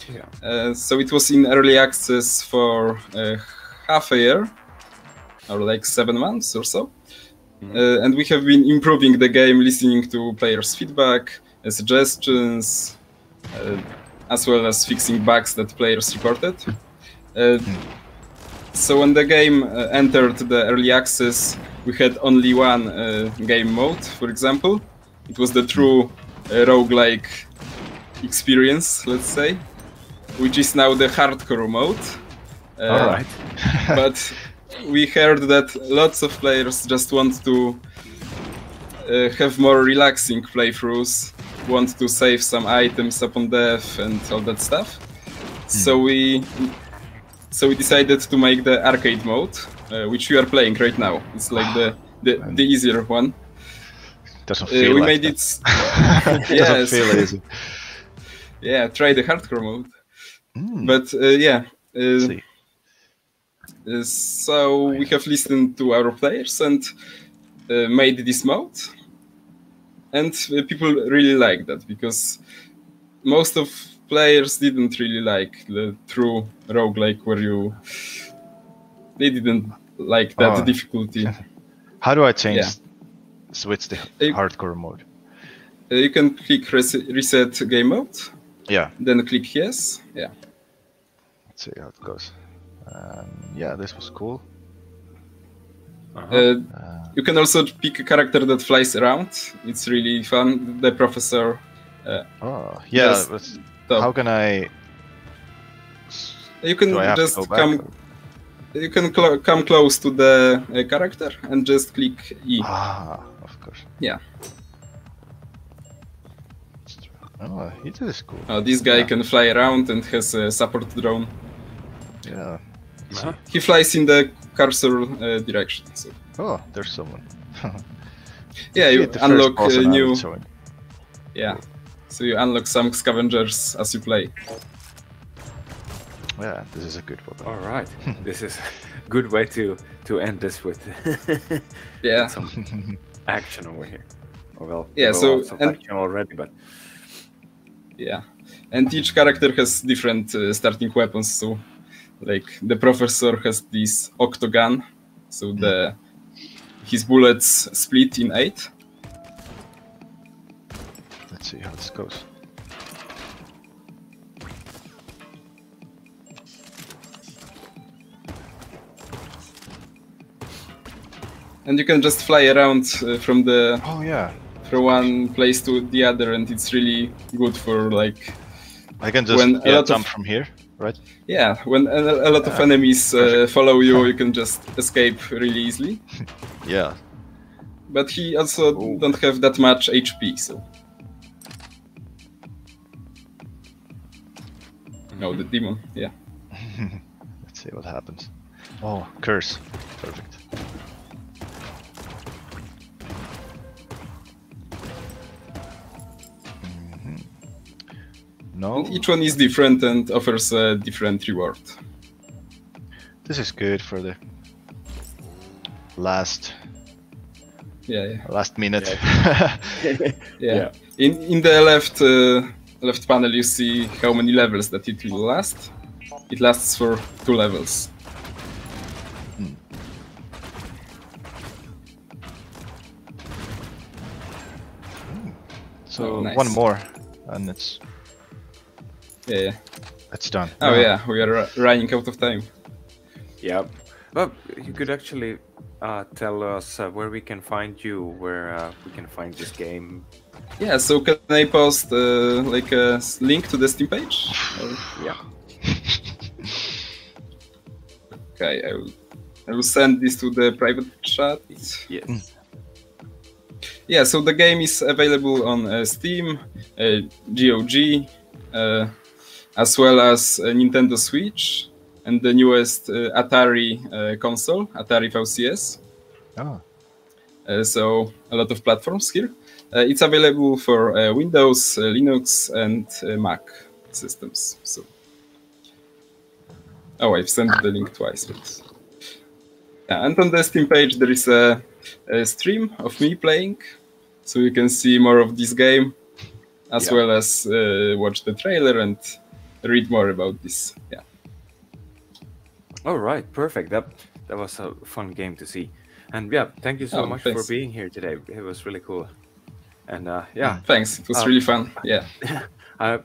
Yeah. So it was in early access for half a year, or like 7 months or so. And we have been improving the game, listening to players' feedback, suggestions, as well as fixing bugs that players reported. So when the game entered the early access, we had only one game mode, for example. It was the true roguelike experience, let's say. which is now the hardcore mode. All right. But we heard that lots of players just want to have more relaxing playthroughs, want to save some items upon death and all that stuff. So we decided to make the arcade mode, which we are playing right now. It's like the easier one. Doesn't feel we like made that. it. It doesn't feel easy. Yeah, try the hardcore mode. But yeah. See. So we have listened to our players and made this mode, and people really like that because most of players didn't really like the true roguelike where they didn't like that difficulty. How do I change switch the hardcore mode? You can click reset game mode. Yeah. Then click yes. Yeah. Let's see how it goes. Yeah, this was cool. You can also pick a character that flies around. It's really fun. The professor. Yeah. How can I? You can just come. You can come close to the character and just click E. Of course. Yeah. Oh, it is cool. Oh, this guy can fly around and has a support drone. Yeah. He flies in the cursor direction. So. Oh, there's someone. Yeah, you unlock new. Yeah. So you unlock some scavengers as you play. Yeah, this is a good one. All right, this is a good way to end this with some action over here. Well, yeah, so some action already, but yeah, and each character has different starting weapons. So, like the professor has this octagon, so his bullets split in 8. Let's see how this goes. And you can just fly around from from one place to the other, and it's really good for like. I can just jump from here, right? Yeah, when a lot of enemies follow you, you can just escape really easily. Yeah. But he also don't have that much HP, so. No, the demon, yeah. Let's see what happens. Oh, curse. Perfect. No. And each one is different and offers a different reward. This is good for the last minute. Yeah. In the left panel you see how many levels that it will last. It lasts for 2 levels. So nice. One more and it's it's done. Oh yeah, we are running out of time. Yeah, well, you could actually tell us where we can find you, where we can find this game. Yeah, so can I post like a link to the Steam page? Yeah. Okay, I will send this to the private chat. Yes. Yeah, so the game is available on Steam, GOG, as well as Nintendo Switch and the newest Atari console, Atari VCS. So a lot of platforms here. It's available for Windows, Linux, and Mac systems. So, I've sent the link twice. But... Yeah, and on the Steam page there is a stream of me playing, so you can see more of this game, as well as watch the trailer and read more about this. Yeah. All right, perfect. That was a fun game to see, and yeah, thank you so much for being here today. It was really cool, and thanks. It was really fun. Yeah. I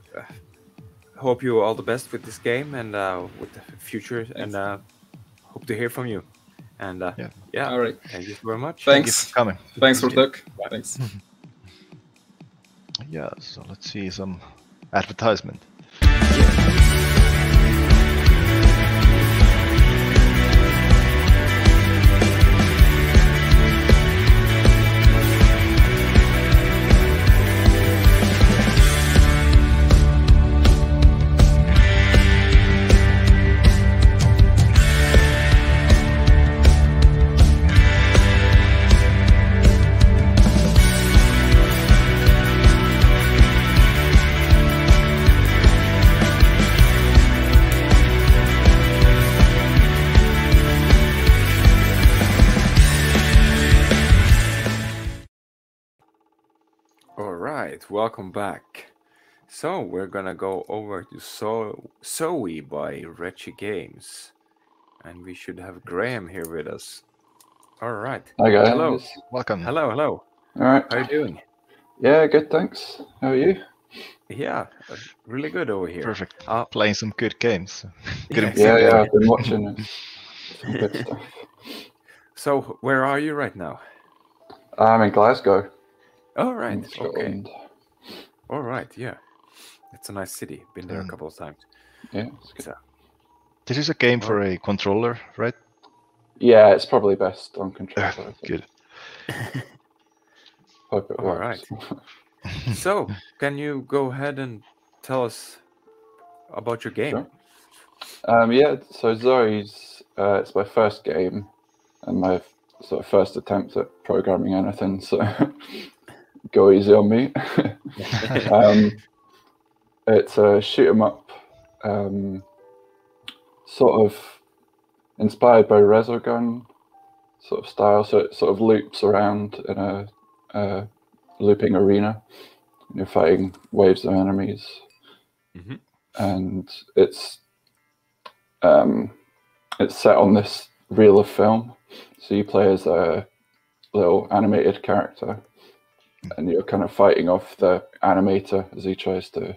hope you all the best with this game and with the future, and hope to hear from you. And all right. Thank you very much. Thanks Thank you for coming. Thanks for talk. Thanks. Yeah. So let's see some advertisement. right, welcome back. So we're gonna go over to ZOE by Retchy Games, and we should have Graham here with us. All right. Hi guys. Hello. Welcome. Hello. All right. How are you doing? Yeah, good. Thanks. How are you? Yeah, really good over here. Perfect. Playing some good games. Yeah, I've been watching some good stuff. So, where are you right now? I'm in Glasgow. All right. In Scotland. Okay. All right. Yeah, it's a nice city. Been there a couple of times. Yeah, it's good. So, this is a game for a controller, right? Yeah, it's probably best on controller. Good. Hope it all works. right. So, can you go ahead and tell us about your game? Sure. Yeah, so Zoe's it's my first game and my sort of first attempt at programming anything, so go easy on me. It's a shoot 'em up, sort of inspired by Resogun sort of style, so it sort of loops around in a looping arena. You're fighting waves of enemies, and it's set on this reel of film. So you play as a little animated character, and you're kind of fighting off the animator as he tries to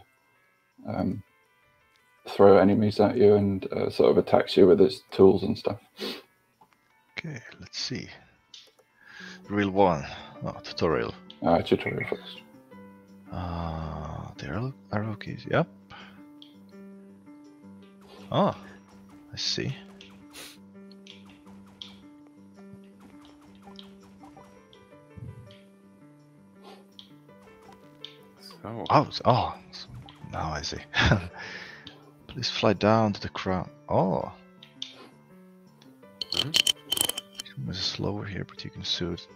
throw enemies at you and sort of attacks you with his tools and stuff. Okay, let's see. Reel 1. Oh, tutorial. Tutorial first. The arrow keys, yep. Oh, I see. Oh, now I see. Please fly down to the ground. Oh. It's slower here, but you can shoot.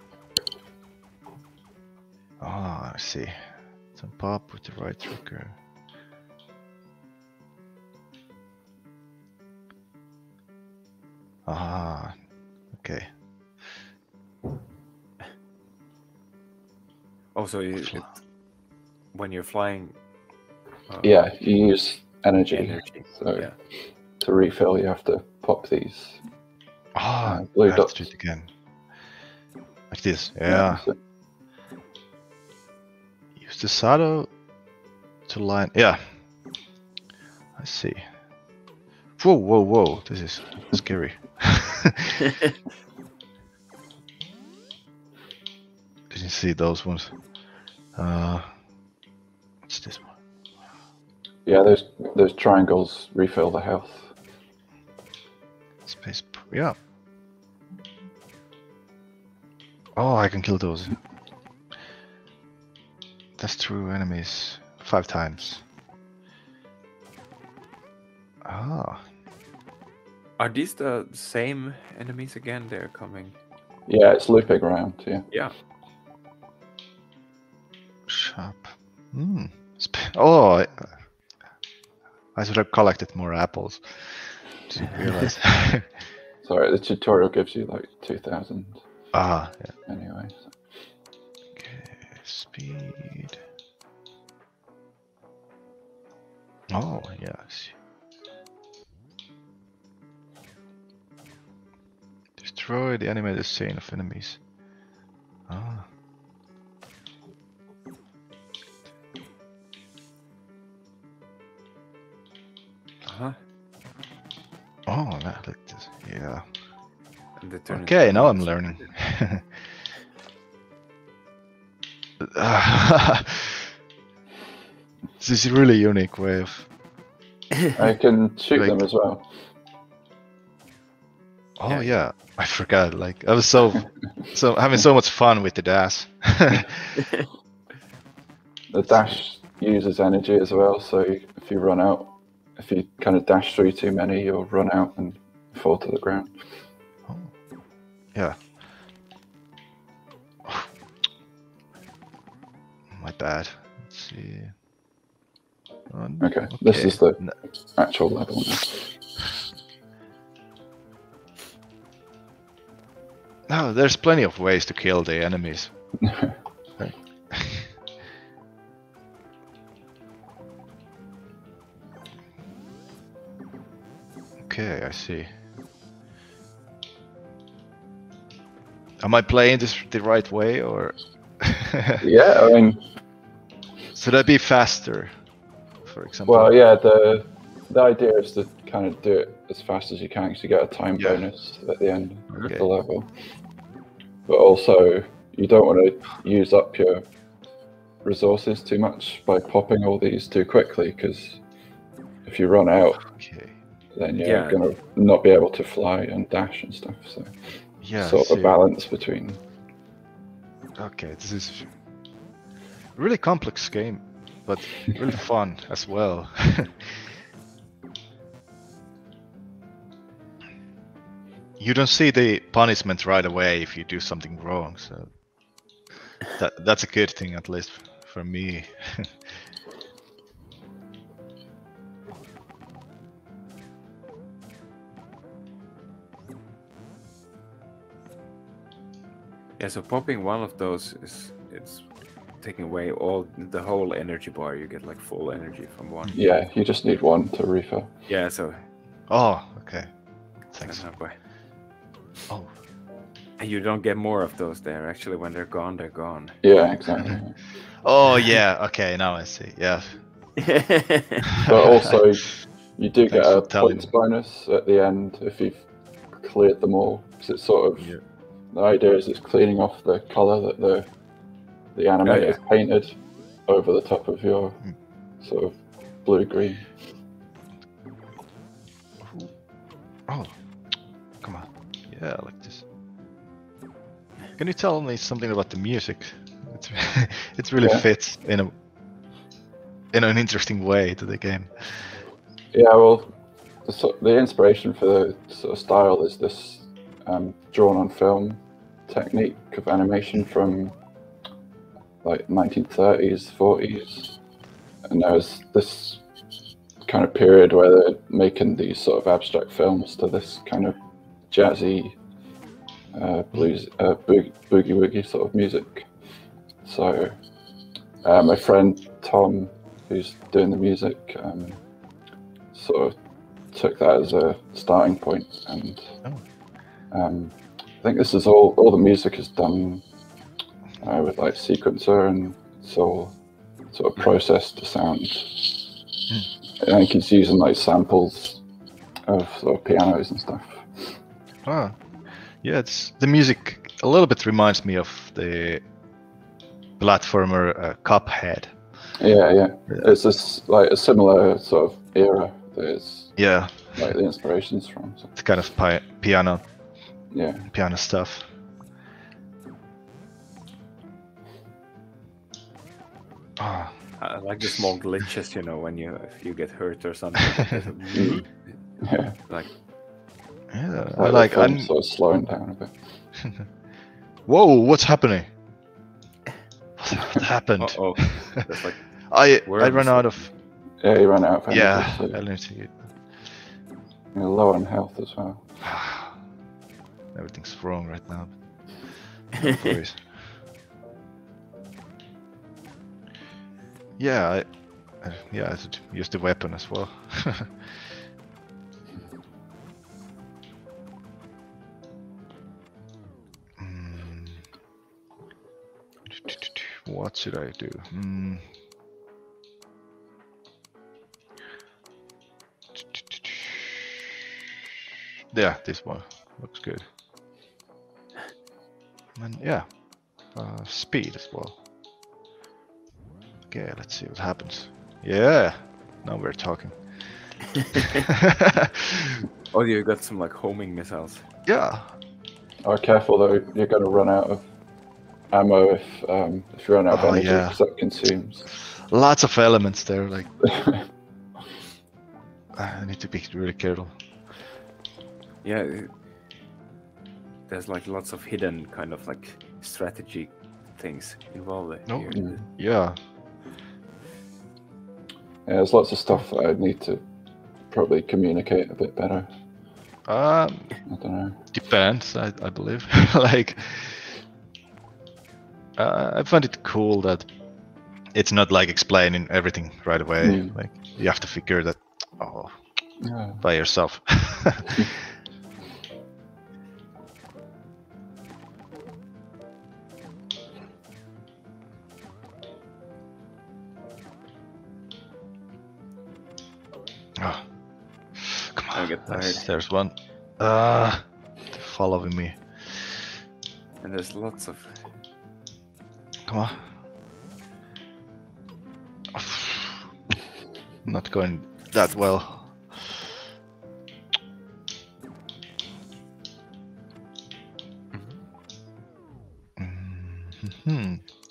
Ah, I see. Jump up with the right trigger. Ah, okay. Also, when you're flying. Yeah, you use energy. So to refill, you have to pop these blue dots. Do it again. Like this, yeah. Use the shadow to line. Yeah. I see. Whoa, whoa, whoa! This is scary. Didn't see those ones. What's this one? Yeah, those triangles refill the health. Space. Yeah. Oh, I can kill those. That's true. Enemies 5 times. Ah. Are these the same enemies again? They're coming. Yeah, it's looping around. Yeah. Yeah. Sharp. Oh, I should have collected more apples. Didn't realize. Sorry, the tutorial gives you like 2,000. Ah, yeah. Anyway. So. Okay, speed. Oh, yes. Destroy the animated chain of enemies. Ah. Oh, like this. Yeah. Okay, now I'm learning. This is a really unique way of. I can shoot them as well. Oh yeah, I forgot. Like I was so having so much fun with the dash. The dash uses energy as well, so if you run out, if you kind of dash through too many, you'll run out and fall to the ground. Oh. Yeah. My bad. Let's see. Okay, this is the actual level now. No, there's plenty of ways to kill the enemies. Okay, I see. Am I playing this the right way, or? Yeah, I mean, should I be faster, for example? well, yeah, the idea is to kind of do it as fast as you can, because you get a time bonus at the end of the level. But also, you don't want to use up your resources too much by popping all these too quickly, because if you run out, then you're going to not be able to fly and dash and stuff. So, sort of a balance between. Okay, this is a really complex game, but really fun as well. You don't see the punishment right away if you do something wrong, so that's a good thing, at least for me. Yeah, so popping one of those it's taking away the whole energy bar. You get like full energy from one. Yeah, you just need one to refill. Yeah, so. Oh, okay. Thanks. Oh. And you don't get more of those there. Actually, when they're gone, they're gone. Yeah, exactly. Oh yeah. Okay, now I see. Yeah. But also, you do get a points bonus at the end if you've cleared them all. Because it's sort of the idea is it's cleaning off the color that the animator has painted over the top of your sort of blue-green. Oh, come on. Yeah, I like this. Can you tell me something about the music? It really fits in an interesting way to the game. Yeah, well, the inspiration for the sort of style is this drawn on film technique of animation from like 1930s, 40s, and there was this kind of period where they're making these sort of abstract films to this kind of jazzy blues, boogie woogie sort of music. So my friend Tom, who's doing the music, sort of took that as a starting point, and I think this is all the music is done with like sequencer, and so sort of processed the sound. I think he's using like samples of sort of pianos and stuff. Ah, yeah, the music a little bit reminds me of the platformer Cuphead. Yeah. It's just like a similar sort of era. There's like the inspirations from. So. It's kind of piano. Yeah. Piano stuff. I like the small glitches, when if you get hurt or something. Yeah. Like. Yeah. I'm sort of slowing down a bit. Whoa! What's happening? What happened? Uh-oh. That's like I ran out of. Yeah, you ran out of energy. Yeah, so energy. You're low on health as well. Everything's wrong right now. No worries. Yeah, I should use the weapon as well. What should I do? Yeah, this one looks good. And yeah, speed as well. Okay, let's see what happens. Yeah, now we're talking. Oh, you got some like homing missiles. Yeah. Oh, careful though, you're going to run out of ammo if you run out of energy, because that consumes. Lots of elements there, like. I need to be really careful. Yeah, there's like lots of hidden kind of like strategy things involved here. Yeah. Yeah, there's lots of stuff that I need to probably communicate a bit better. I don't know. Depends, I believe. Like, I find it cool that it's not like explaining everything right away. Like, you have to figure that. Oh, by yourself. Oh. Come on, I get tired. there's one. Following me. And there's lots of... Come on. Not going that well.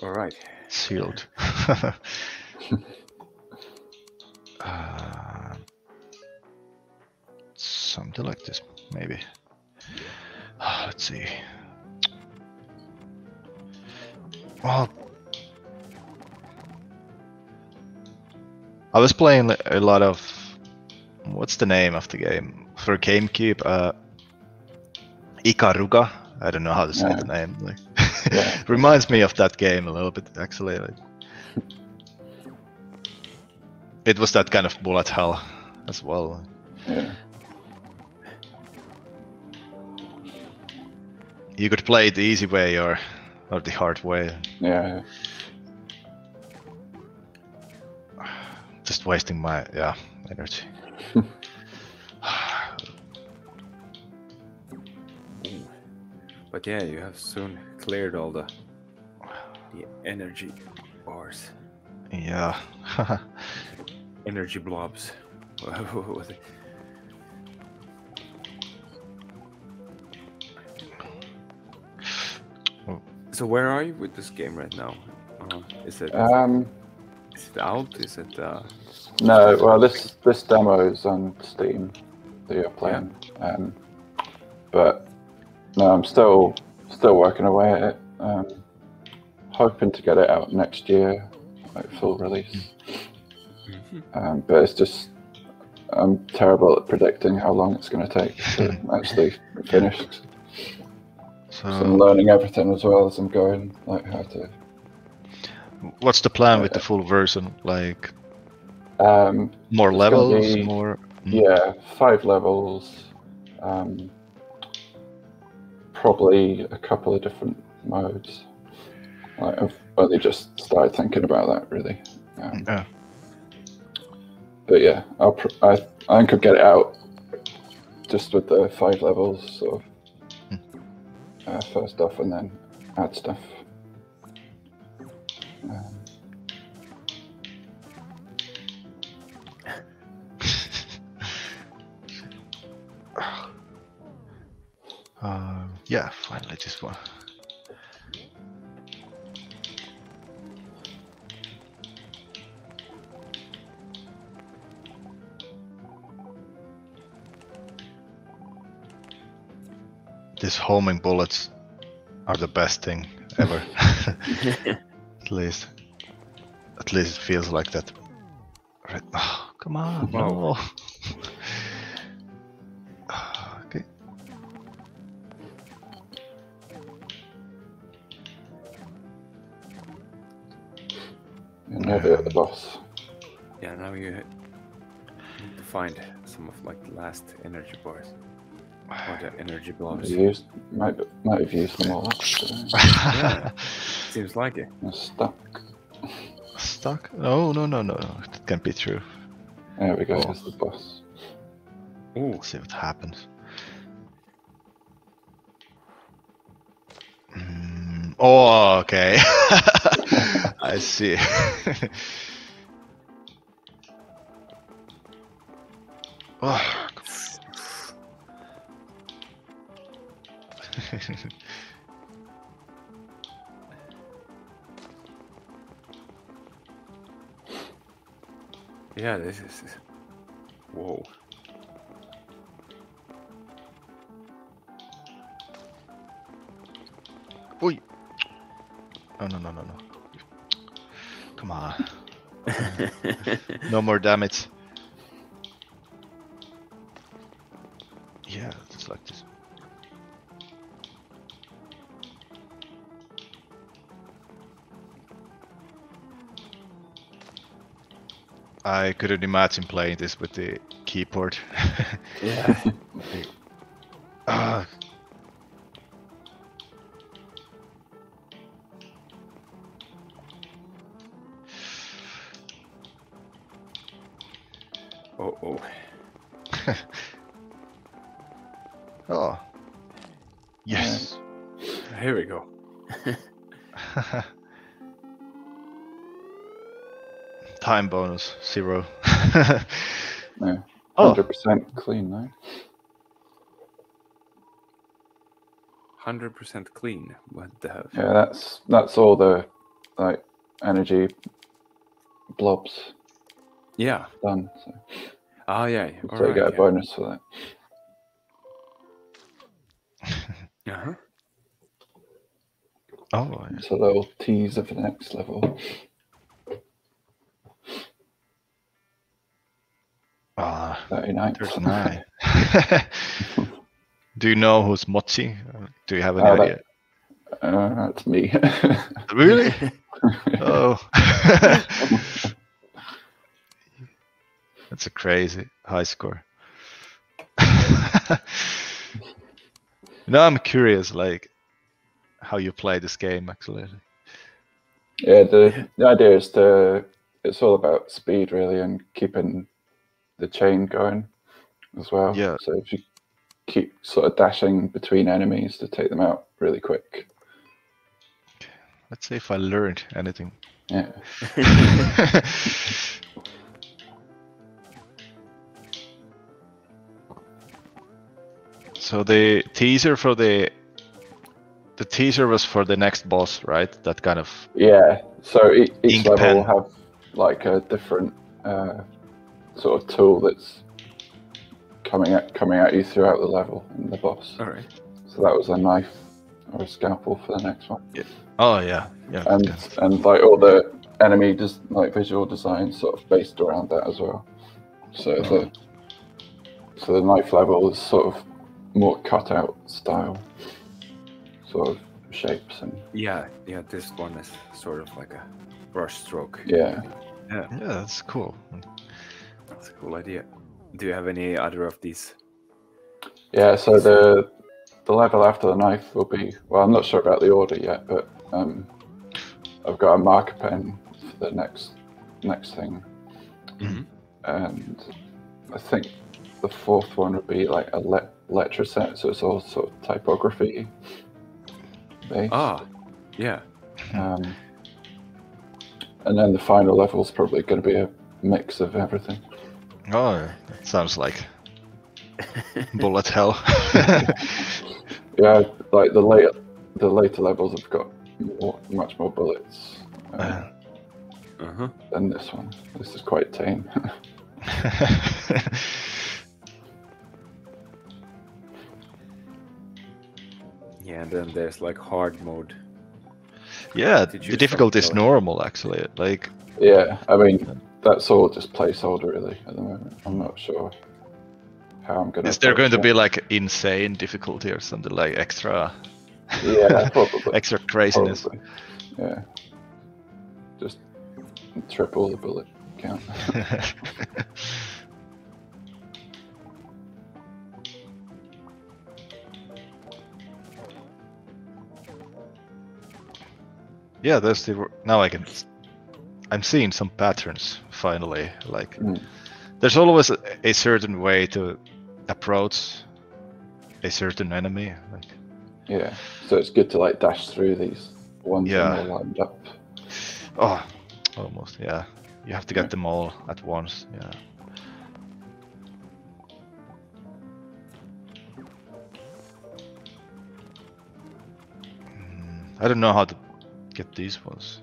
All right. Sealed. Something like this, maybe. Let's see. Well, I was playing a lot of... What's the name of the game? For GameCube, Ikaruga. I don't know how to say the name. Like, reminds me of that game a little bit, actually. Like, it was that kind of bullet hell as well. Yeah. You could play it the easy way or the hard way. Yeah. Just wasting my energy. But yeah, you have soon cleared all the energy bars. Yeah. Energy blobs. What was it? So where are you with this game right now? Is it out? Is it No, well this demo is on Steam that you're playing. But no, I'm still working away at it. Hoping to get it out next year, like full release. But it's just I'm terrible at predicting how long it's going to take to actually finish. So I'm learning everything as well as I'm going, like how to. What's the plan with the full version? Like more it's levels, be, more. Yeah, 5 levels. Probably a couple of different modes. Like I've only just started thinking about that really. But yeah, I think I'll get it out just with the 5 levels sort of first off, and then add stuff. Yeah, finally just one. These homing bullets are the best thing ever. At least it feels like that. Right. Oh, come on, no. Okay. You're nearly at the boss. Yeah, now you need to find some of like the last energy bars. Or the energy blobs. Might have used them all up. Yeah, seems like it. I'm stuck. Stuck? No. That can't be true. There we go, here's the boss. Ooh. Let's see what happens. Oh, okay. I see. Oh. Yeah, this is... Whoa. Oi. Oh, no. Come on. No more damage. Yeah, just like this. I couldn't imagine playing this with the keyboard. Yeah. Ah, Oh. oh. Yes. Here we go. Time bonus 0. Yeah. Oh. 100% clean though. 100% clean. What the hell? Yeah, that's all the like energy blobs Yeah. done. So, Oh yeah. All so you right, get a yeah. bonus for that. Uh-huh. Oh. It's a little teaser for the next level. Ah. 39. 39. Do you know who's Mochi? Do you have any idea? That's me. Really? Oh. That's a crazy high score. Now I'm curious, like, how you play this game actually. Yeah, the idea is it's all about speed really and keeping the chain going as well. Yeah. So if you keep sort of dashing between enemies to take them out really quick. Let's see if I learned anything. Yeah. So the teaser for the teaser was for the next boss, right? That kind of Yeah. So each Ink level pen. will have like a different sort of tool that's coming at you throughout the level in the boss. All right. So that was a knife or a scalpel for the next one. Yeah. Oh yeah. And like all the enemy like visual design sort of based around that as well. So the knife level is sort of more cutout style sort of shapes and Yeah. This one is sort of like a brush stroke. yeah. Yeah, that's cool. That's a cool idea. Do you have any other of these? Yeah, so the level after the knife will be, well, I'm not sure about the order yet, but I've got a marker pen for the next thing. Mhm. And I think the fourth one would be like a letter set, so it's all sort of typography based. Ah, yeah. And then the final level is probably going to be a mix of everything. Oh, that sounds like bullet hell. Yeah, like the later levels have got much more bullets than this one. This is quite tame. Yeah, and then there's like hard mode. Yeah, Did you the difficulty is start- normal actually. Like, Yeah, I mean that's all just placeholder really at the moment. I'm not sure how I'm gonna. is there going to approach be like insane difficulty or something like extra? it. Yeah, probably. Extra craziness. Probably. Yeah. Just triple the bullet count. Yeah, there's the now I'm seeing some patterns finally. Like, there's always a certain way to approach a certain enemy. Like, Yeah, so it's good to like dash through these ones Yeah. when they're lined up. oh, almost. Yeah, you have to get them all at once. Yeah. I don't know how to get these ones.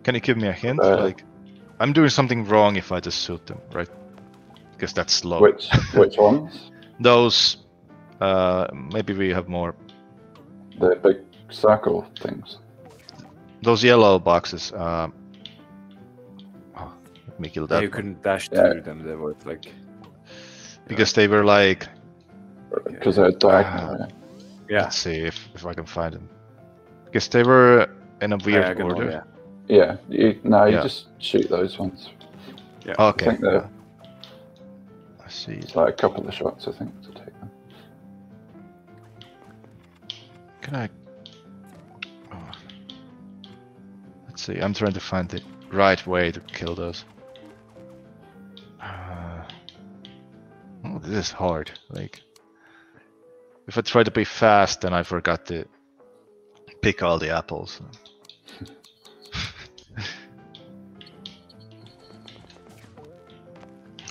Can you give me a hint? Like, I'm doing something wrong if I just shoot them, right? Because that's slow. Which ones? Those, maybe we have more. The big circle things. Those yellow boxes. Oh, let me kill that. you one. couldn't dash through them. They were like Because they were like. Because they're diagonal. Yeah. Let's see if I can find them. Because they were in a weird Diagonal, order. yeah. Yeah, you Yeah. just shoot those ones. Yeah. I Okay. think they're see. It's like a couple of shots, I think, to take them. Can I? Oh. Let's see. I'm trying to find the right way to kill those. Oh, this is hard. Like, if I try to be fast, then I forgot to pick all the apples.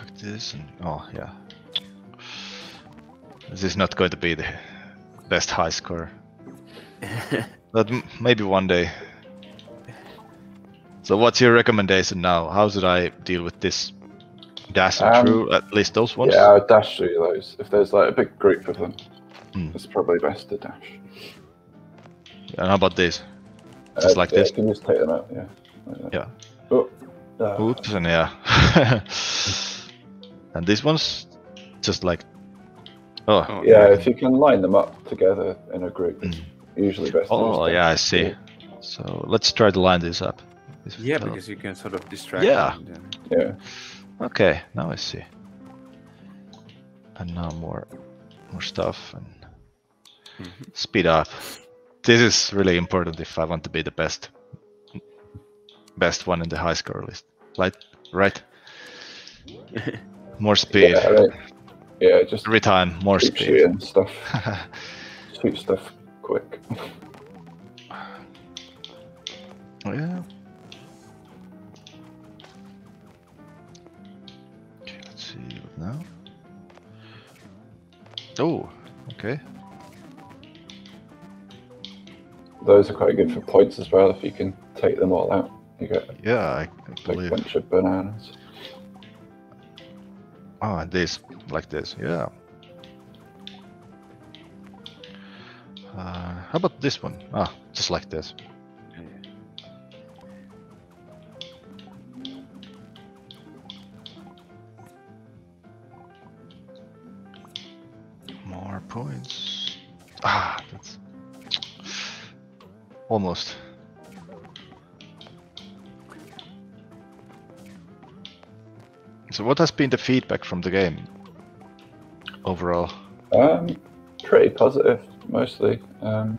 Like this, and oh yeah. This is not going to be the best high score. But maybe one day. So what's your recommendation now? How should I deal with this? Dashing through at least those ones? Yeah, I would dash through those. If there's like a big group of them, it's probably best to dash. And how about this? Just like this? You can just take them out, yeah. Like yeah. Oh. Oops, and yeah. And these ones, just like... Oh. Yeah, if you can line them up together in a group, it's usually best. Oh, yeah, I see. So let's try to line this up. Yeah, because you can sort of distract them. Yeah. Okay, now I see. And now more stuff and speed up. This is really important if I want to be the best one in the high score list. Right? More speed. Yeah, right. Yeah, just every time more speed. Shooting stuff. Shoot stuff quick. Yeah. Okay, let's see what now. Oh, okay. Those are quite good for points as well. If you can take them all out, you get I a big bunch of bananas. Oh, and this, like this, yeah. How about this one? Ah, just like this. More points. Ah, that's almost. So what has been the feedback from the game overall? Pretty positive, mostly. I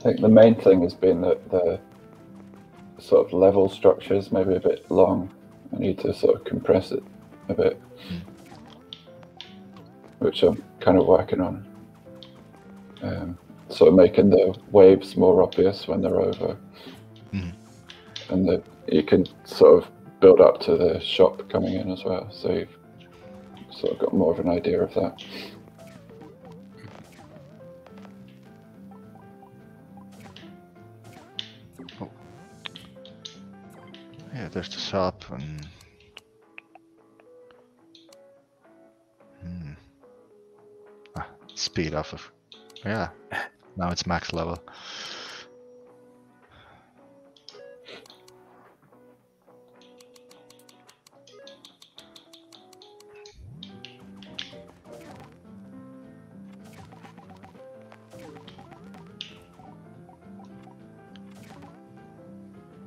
think the main thing has been that the sort of level structure is maybe a bit long. I need to sort of compress it a bit, which I'm kind of working on. Sort of making the waves more obvious when they're over, and that you can sort of build up to the shop coming in as well, so you've sort of got more of an idea of that. Oh. Yeah, there's the shop and speed off of. Yeah, now it's max level.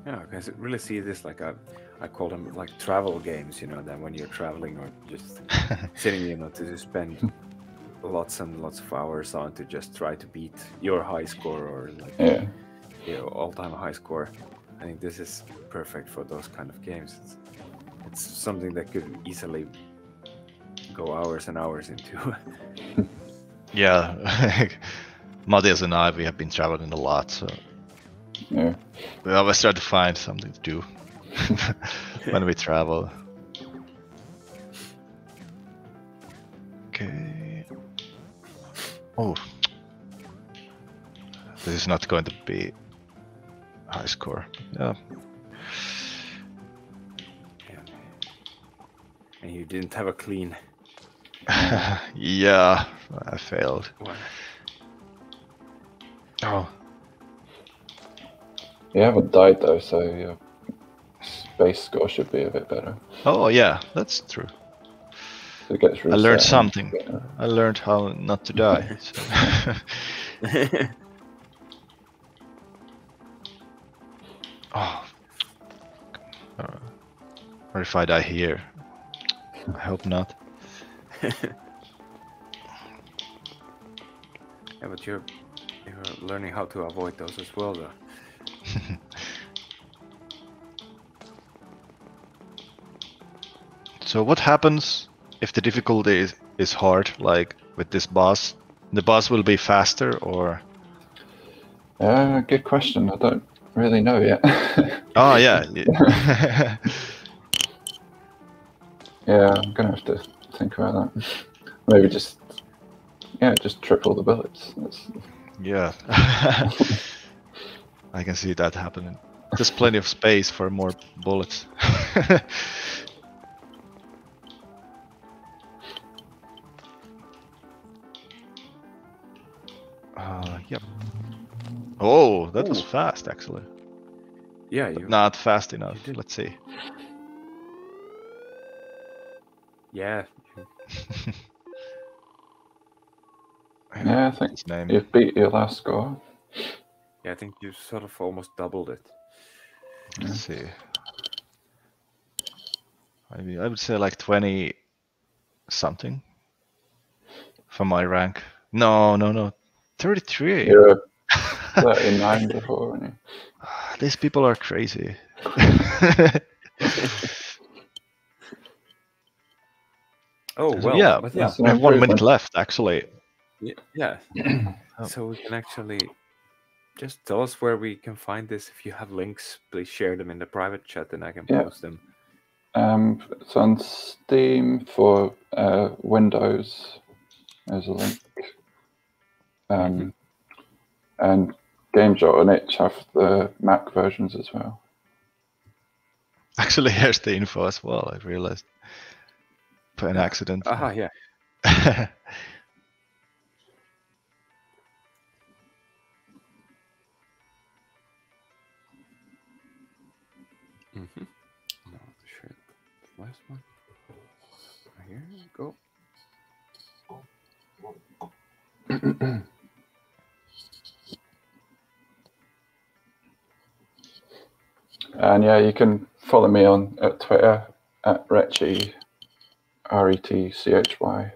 Yeah, I can really see this like I call them like travel games, you know, that when you're traveling or just sitting, you know, to spend lots and lots of hours on to just try to beat your high score or like all-time high score. I think this is perfect for those kind of games. It's something that could easily go hours and hours into. Yeah, Matthias and I, we have been traveling a lot, so yeah, we always try to find something to do when we travel. Okay. Oh, this is not going to be high score. Yeah. And you didn't have a clean. Yeah, I failed. What? Oh. You haven't died though, so your base score should be a bit better. Oh yeah, that's true. So it gets I learned something. Yeah. I learned how not to die. So. Oh. Or if I die here, I hope not. Yeah, but you're learning how to avoid those as well, though. So what happens if the difficulty is hard, like with this boss? The boss will be faster, or? Good question. I don't really know yet. Oh yeah. Yeah, I'm gonna have to think about that. Maybe just triple the bullets. Yeah. I can see that happening. There's plenty of space for more bullets. Yep. Oh, that was fast, actually. Yeah, but not fast enough. Let's see. Yeah. Yeah, I think you've beat your last score. Yeah, I think you sort of almost doubled it. Let's see. I mean, I would say like 20 something for my rank. No. 33. You were 39 before, weren't you? These people are crazy. Oh, well. Yeah, but yeah. we have 1 minute left, actually. Yeah. So we can actually just tell us where we can find this. If you have links, please share them in the private chat and I can post them. It's on Steam for Windows. There's a link. And GameJot and Itch have the Mac versions as well. Actually, here's the info as well, I realized. By an accident. Yeah. No, sure. Last one. Here you go. And yeah, you can follow me on at Twitter at Retchy, RETCHY.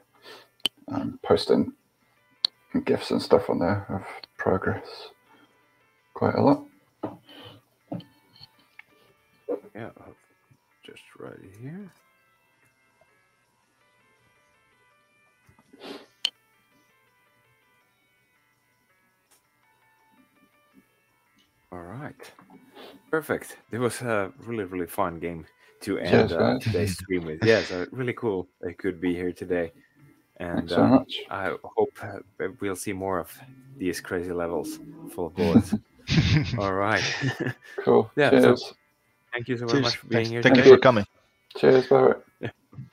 I'm posting GIFs and stuff on there of progress quite a lot. Yeah, just right here. All right. Perfect. It was a really, really fun game to end today's stream with. Yes, really cool I could be here today. And Thanks so much. I hope we'll see more of these crazy levels full of bullets. All right. Cool. Yeah. Cheers. So thank you so very much for being here. Thank you for coming. Cheers. Bye. Yeah.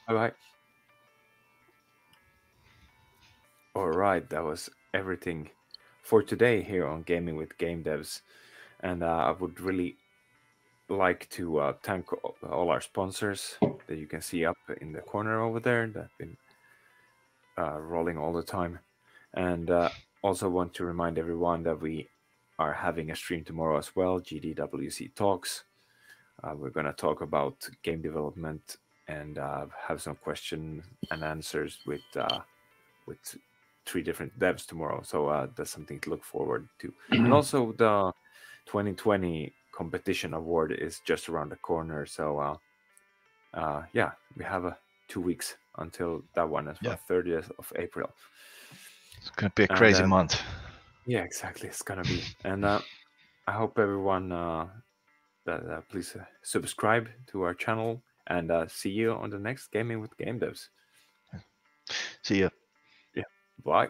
Bye. All right. That was everything for today here on Gaming with Game Devs. And I would really like to thank all our sponsors that you can see up in the corner over there that have been rolling all the time. And also want to remind everyone that we are having a stream tomorrow as well, GDWC Talks. We're going to talk about game development and have some question and answers with 3 different devs tomorrow. So that's something to look forward to. And also the 2020 competition award is just around the corner. So yeah, we have 2 weeks until that one as well, 30th of April. It's going to be a crazy month. Yeah, exactly. It's going to be. And I hope everyone that please subscribe to our channel and see you on the next Gaming with Game Devs. See you. Yeah. Bye.